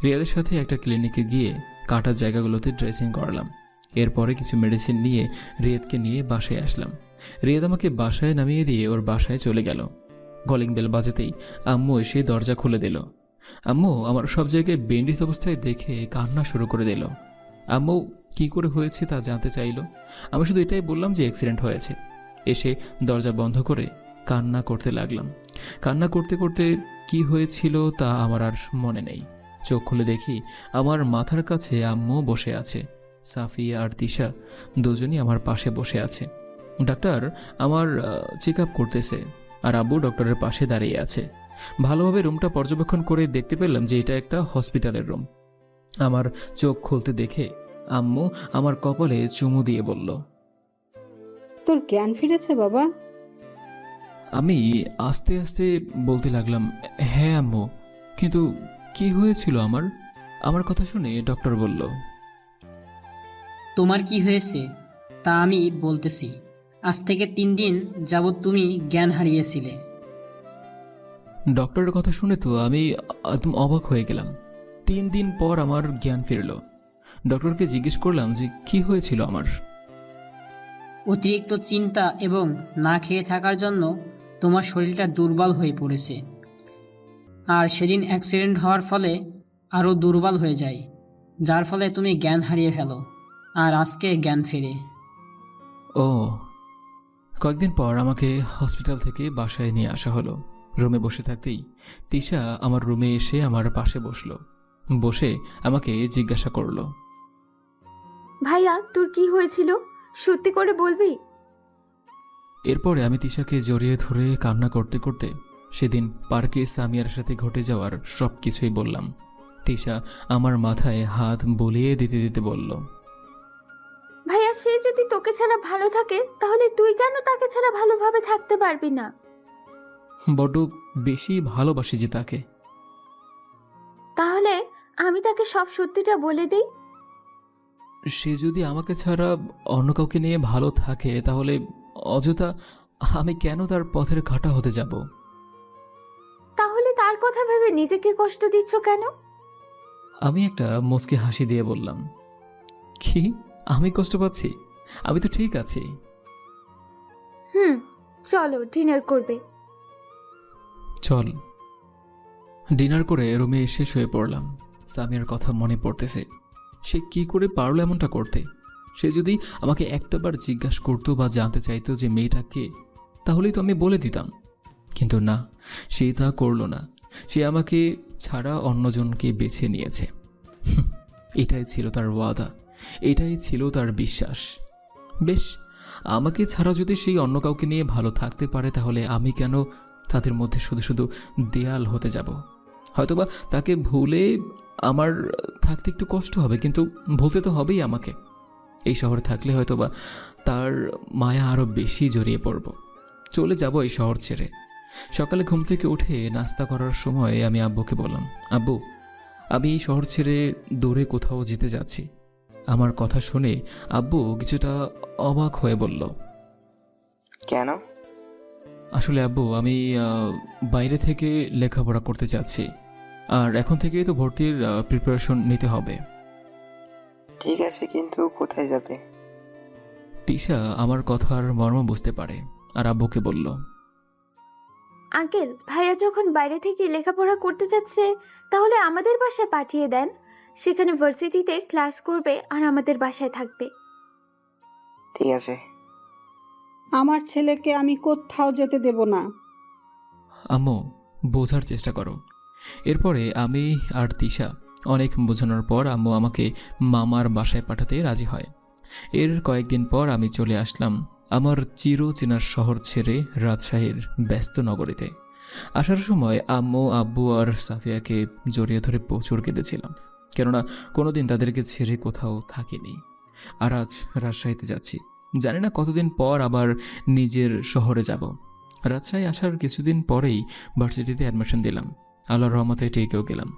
S1: রিয়াদের সাথে একটা ক্লিনিকে গিয়ে কাটা জায়গাগুলোতে ড্রেসিং করালাম। এরপরে কিছু মেডিসিন নিয়ে রিয়াদকে নিয়ে বাসায় আসলাম। রিয়াদ আমাকে বাসায় নামিয়ে দিয়ে ওর বাসায় চলে গেল। কলিং বেল বাজাতেই আম্মু এসে দরজা খুলে দিল। আম্মু আমার সব জায়গায় বেন্ডিজ অবস্থায় দেখে কান্না শুরু করে দিল। আম্মু কি করে হয়েছে তা জানতে চাইল। আমি শুধু এটাই বললাম যে অ্যাক্সিডেন্ট হয়েছে। এসে দরজা বন্ধ করে কান্না করতে লাগলাম। কান্না করতে করতে কি হয়েছিল তা আমার আর মনে নেই। চোখ খুলে দেখি আমার মাথার কাছে আম্মু বসে আছে। সাফিয়া আর তিশা দুজনই আমার পাশে বসে আছে। ডাক্তার আমার চেক আপ করতেছে আর আব্বু ডক্টরের পাশে দাঁড়িয়ে আছে। ভালোভাবে রুমটা পর্যবেক্ষণ করে দেখতে পেলাম যে এটা একটা হসপিটালের রুম। আমার চোখ খুলতে দেখে আম্মু আমার কপালে চুমু দিয়ে বলল,
S11: তোর জ্ঞান ফিরেছে বাবা?
S1: আমি আস্তে আস্তে বলতে লাগলাম, হ্যাঁ আম্মু, কিন্তু কি হয়েছিল আমার? আমার কথা শুনে ডক্টর বলল,
S21: তোমার কি হয়েছে তা আমি বলতেছি। আজ থেকে 3 দিন যাবৎ তুমি জ্ঞান হারিয়েছিলে।
S1: ডক্টরের কথা শুনে তো আমি একদম অবাক হয়ে গেলাম। 3 দিন পর আমার জ্ঞান ফিরল। ডক্টরকে জিজ্ঞেস করলাম যে কি হয়েছিল আমার।
S21: অতিরিক্ত চিন্তা এবং না খেয়ে থাকার জন্য তোমার শরীরটা দুর্বল হয়ে পড়েছে, আর সেদিন অ্যাক্সিডেন্ট হওয়ার ফলে আরও দুর্বল হয়ে যায়, যার ফলে তুমি জ্ঞান হারিয়ে ফেলো, আর আজকে জ্ঞান ফেরে।
S1: ও, কয়েকদিন পর আমাকে হসপিটাল থেকে বাসায় নিয়ে আসা হলো। রুমে বসে থাকতেই তিশা আমার রুমে এসে আমার পাশে বসলো। বসে আমাকে জিজ্ঞাসা করলো,
S7: ভাইয়া তোর কি হয়েছিল, সত্যি করে বলবি?
S1: এরপরে আমি তিশাকে জড়িয়ে ধরে কান্না করতে করতে সেদিন পার্কে সামিয়ার সাথে ঘটে যাওয়ার সব কিছুই বললাম। তিশা আমার মাথায় হাত বুলিয়ে দিতে দিতে বলল,
S7: ভাইয়া সে যদি তোকে ছাড়া ভালো থাকে তাহলে তুই কেন তাকে ছাড়া ভালোভাবে থাকতে পারবি না?
S1: বড্ড বেশি ভালোবাসি যে তাকে।
S7: তাহলে আমি তাকে সব সত্যিটা বলে দিই।
S1: সে যদি আমাকে ছাড়া অন্য কাউকে নিয়ে ভালো থাকে তাহলে অযথা আমি কেন তার পথের কাঁটা হতে যাব?
S7: তাহলে তার কথা ভেবে নিজেকে কষ্ট দিচ্ছ কেন?
S1: আমি একটা মুচকি হাসি দিয়ে বললাম, কি আমি কষ্ট পাচ্ছি? আমি তো ঠিক আছি।
S7: চলো ডিনার করবে।
S1: চল। ডিনার করে রুমে এসে শুয়ে পড়লাম। সামিয়ার কথা মনে পড়তেছে। সে কি করে পারলো এমনটা করতে? সে যদি আমাকে একটাবার জিজ্ঞাসা করতো বা জানতে চাইতো যে মেয়েটা কে, তাহলেই তো আমি বলে দিতাম। কিন্তু না, সে তা করলো না। সে আমাকে ছাড়া অন্যজনকে বেছে নিয়েছে। এটাই ছিল তার ওয়াদা, এটাই ছিল তার বিশ্বাস। বেশ, আমাকে ছাড়া যদি সেই অন্য কাউকে নিয়ে ভালো থাকতে পারে তাহলে আমি কেন তাদের মধ্যে শুধু শুধু দেয়াল হতে যাব? হয়তোবা তাকে ভুলে আমার থাকতে একটু কষ্ট হবে, কিন্তু ভুলতে তো হবেই আমাকে। এই শহরে থাকলে হয়তোবা তার মায়া আরও বেশি জড়িয়ে পড়ব। চলে যাব এই শহর ছেড়ে। সকালে ঘুম থেকে উঠে নাস্তা করার সময় আমি আব্বুকে বললাম, আব্বু, আমি এই শহর ছেড়ে দূরে কোথাও যেতে যাচ্ছি। আমার কথা শুনে আব্বু কিছুটা অবাক হয়ে বলল,
S12: কেন?
S1: আসলে আব্বু, আমি বাইরে থেকে লেখাপড়া করতে চাচ্ছি, আর এখন থেকেই তো ভর্তির প্রিপারেশন নিতে হবে।
S12: ঠিক আছে, কিন্তু কোথায় যাবে?
S1: তিশা আমার কথার মর্ম বুঝতে পারে আর আব্বুকে বলল,
S7: আঙ্কেল, ভাইয়া যখন বাইরে থেকে লেখাপড়া করতে যাচ্ছে তাহলে আমাদের বাসায় পাঠিয়ে দেন। সেখানে ভার্সিটিতে ক্লাস করবে আর আমাদের বাসায় থাকবে।
S12: ঠিক আছে।
S11: আমার ছেলেকে আমি কোথাও যেতে দেব না।
S1: আম্মু, বোঝার চেষ্টা করো। এরপরে আমি আর তিশা অনেক বোঝানোর পর আম্মু আমাকে মামার বাসায় পাঠাতে রাজি হয়। এর কয়েকদিন পর আমি চলে আসলাম আমার চিরচেনার শহর ছেড়ে রাজশাহীর ব্যস্ত নগরীতে। আসার সময় আম্মু, আব্বু আর সাফিয়াকে জড়িয়ে ধরে প্রচুর কেঁদেছিলাম, কেননা কোনোদিন তাদেরকে ছেড়ে কোথাও থাকিনি। আর আজ রাজশাহীতে যাচ্ছি। জানি না কতদিন পর আবার নিজের শহরে যাব। রাজশাহী আসার কিছুদিন পরেই ভার্সিটিতে অ্যাডমিশন দিলাম। আল্লাহর রহমতে টেকেও গেলাম।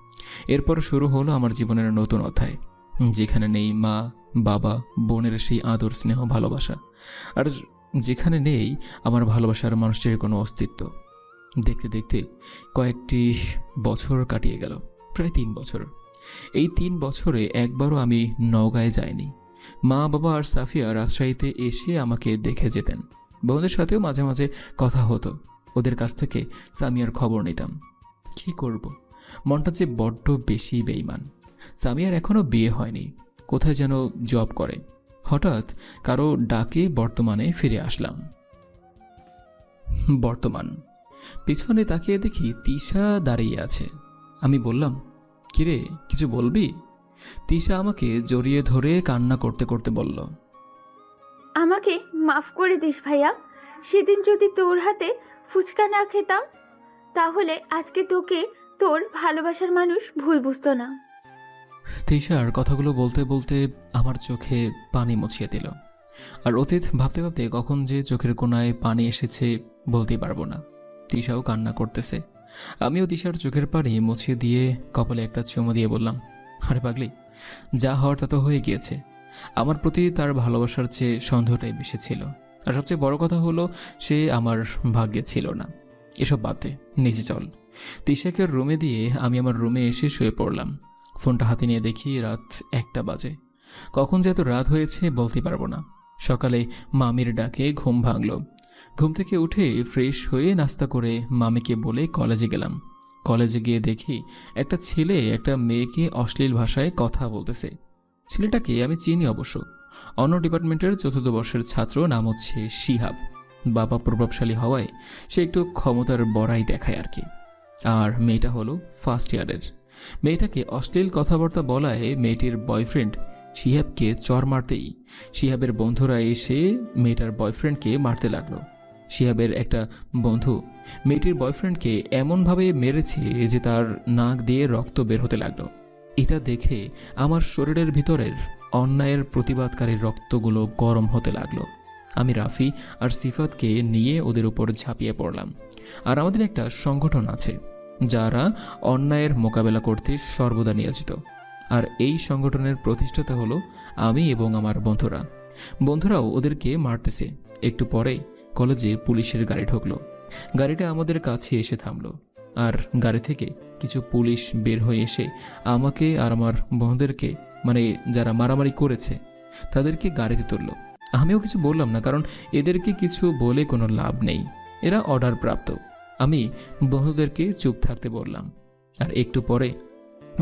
S1: এরপর শুরু হলো আমার জীবনের নতুন অধ্যায়, যেখানে নেই মা, বাবা, বোনের সেই আদর, স্নেহ, ভালোবাসা, আর যেখানে নেই আমার ভালোবাসার মানুষটির কোনো অস্তিত্ব। দেখতে দেখতে কয়েকটি বছর কাটিয়ে গেল, প্রায় 3 বছর। এই 3 বছরে একবারও আমি নওগাঁয় যাইনি। মা বাবা আর সাফিয়া রাজশাহীতে এসে আমাকে দেখে যেতেন। বোনদের সাথেও মাঝে মাঝে কথা হতো, ওদের কাছ থেকে সামিয়ার খবর নিতাম। কি করব, মনটা যে বড্ড বেশি বেইমান। সামিয়ার এখনও বিয়ে হয়নি, কোথায় যেন জব করে। হঠাৎ কারো ডাকে বর্তমানে ফিরে আসলাম। বর্তমান পিছনে তাকিয়ে দেখি তিশা দাঁড়িয়ে আছে। আমি বললাম, কিরে কিছু বলবি? তিশা আমাকে জড়িয়ে ধরে কান্না করতে করতে বলল,
S18: আমাকে মাফ করে দিস ভাইয়া। সেদিন যদি তোর হাতে ফুচকা না খেতাম তাহলে আজকে তোকে তোর ভালোবাসার মানুষ ভুল বুঝতো না।
S1: তিশার কথাগুলো বলতে বলতে আমার চোখে পানি মুছিয়ে দিল। আর অতীত ভাবতে ভাবতে কখন যে চোখের কোণায় পানি এসেছে বলতেই পারবো না। তিশাও কান্না করতেছে। আমিও তিশার চোখের পানি মুছিয়ে দিয়ে কপালে একটা চুমু দিয়ে বললাম, আরে পাগলি, যা হওয়ার তা তো হয়ে গিয়েছে। আমার প্রতি তার ভালোবাসার চেয়ে সন্দেহটাই বেশি ছিল। আর সবচেয়ে বড় কথা হলো, সে আমার ভাগ্যে ছিল না। এসব বাদ দে, নিচে চল। তিশাকে রুমে দিয়ে আমি আমার রুমে এসে শুয়ে পড়লাম। ফোনটা হাতে নিয়ে দেখি রাত 1টা বাজে। কখন যে এত রাত হয়েছে বলতে পারবো না। সকালে মামির ডাকে ঘুম ভাঙল। ঘুম থেকে উঠে ফ্রেশ হয়ে নাস্তা করে মামিকে বলে কলেজে গেলাম। কলেজে গিয়ে দেখি একটা ছেলে একটা মেয়েকে অশ্লীল ভাষায় কথা বলতেছে। ছেলেটাকে আমি চিনি অবশ্য, অন্য ডিপার্টমেন্টের 4র্থ বর্ষের ছাত্র, নাম হচ্ছে শিহাব। বাবা প্রভাবশালী হওয়ায় সে একটু ক্ষমতার বড়াই দেখায় আর কি। আর মেয়েটা হলো ফার্স্ট ইয়ারের। মেয়েটাকে অশ্লীল কথাবার্তা বলায় মেয়েটির বয়ফ্রেন্ড শিহাবকে চর মারতেই শিহাবের বন্ধুরা এসে মেয়েটার বয়ফ্রেন্ডকে মারতে লাগলো। শিহাবের একটা বন্ধু মেয়েটির বয়ফ্রেন্ডকে এমনভাবে মেরেছে যে তার নাক দিয়ে রক্ত বের হতে লাগলো। এটা দেখে আমার শরীরের ভিতরের অন্যায়ের প্রতিবাদকারী রক্তগুলো গরম হতে লাগলো। আমি রাফি আর সিফাতকে নিয়ে ওদের উপর ঝাঁপিয়ে পড়লাম। আর আমাদের একটা সংগঠন আছে যারা অন্যায়ের মোকাবেলা করতে সর্বদা নিয়োজিত। আর এই সংগঠনের প্রতিষ্ঠাতা হলো আমি এবং আমার বন্ধুরা। বন্ধুরাও ওদেরকে মারতেছে। একটু পরে কলেজে পুলিশের গাড়ি ঢুকলো। গাড়িটা আমাদের কাছে এসে থামলো। আর গাড়ি থেকে কিছু পুলিশ বের হয়ে এসে আমাকে আর আমার বন্ধুদেরকে, মানে যারা মারামারি করেছে, তাদেরকে গাড়িতে তুললো। আমিও কিছু বললাম না, কারণ এদেরকে কিছু বলে কোনো লাভ নেই, এরা অর্ডার প্রাপ্ত। আমি বন্ধুদেরকে চুপ থাকতে বললাম। আর একটু পরে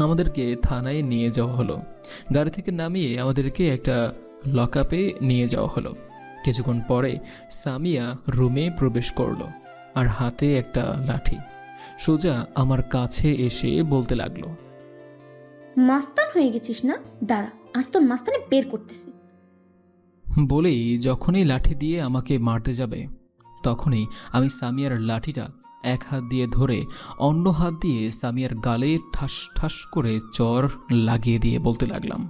S1: আমাদেরকে থানায় নিয়ে যাওয়া হলো। গাড়ি থেকে নামিয়ে আমাদেরকে একটা লকআপে নিয়ে যাওয়া হলো। কিছুক্ষণ পরে সামিয়া রুমে প্রবেশ করলো আর হাতে একটা লাঠি। সোজা আমার কাছে এসে বলতে লাগলো,
S7: মাস্তান হয়ে গেছিস না, দাঁড়া আজ তোর মাস্তানে বের করতেছি।
S1: বলেই যখনই লাঠি দিয়ে আমাকে মারতে যাবে তখনই আমি সামিয়ার লাঠিটা এক হাত দিয়ে ধরে অন্য হাত দিয়ে সামিয়ার গালে ঠাস ঠাস করে চর লাগিয়ে দিয়ে বলতে লাগলাম,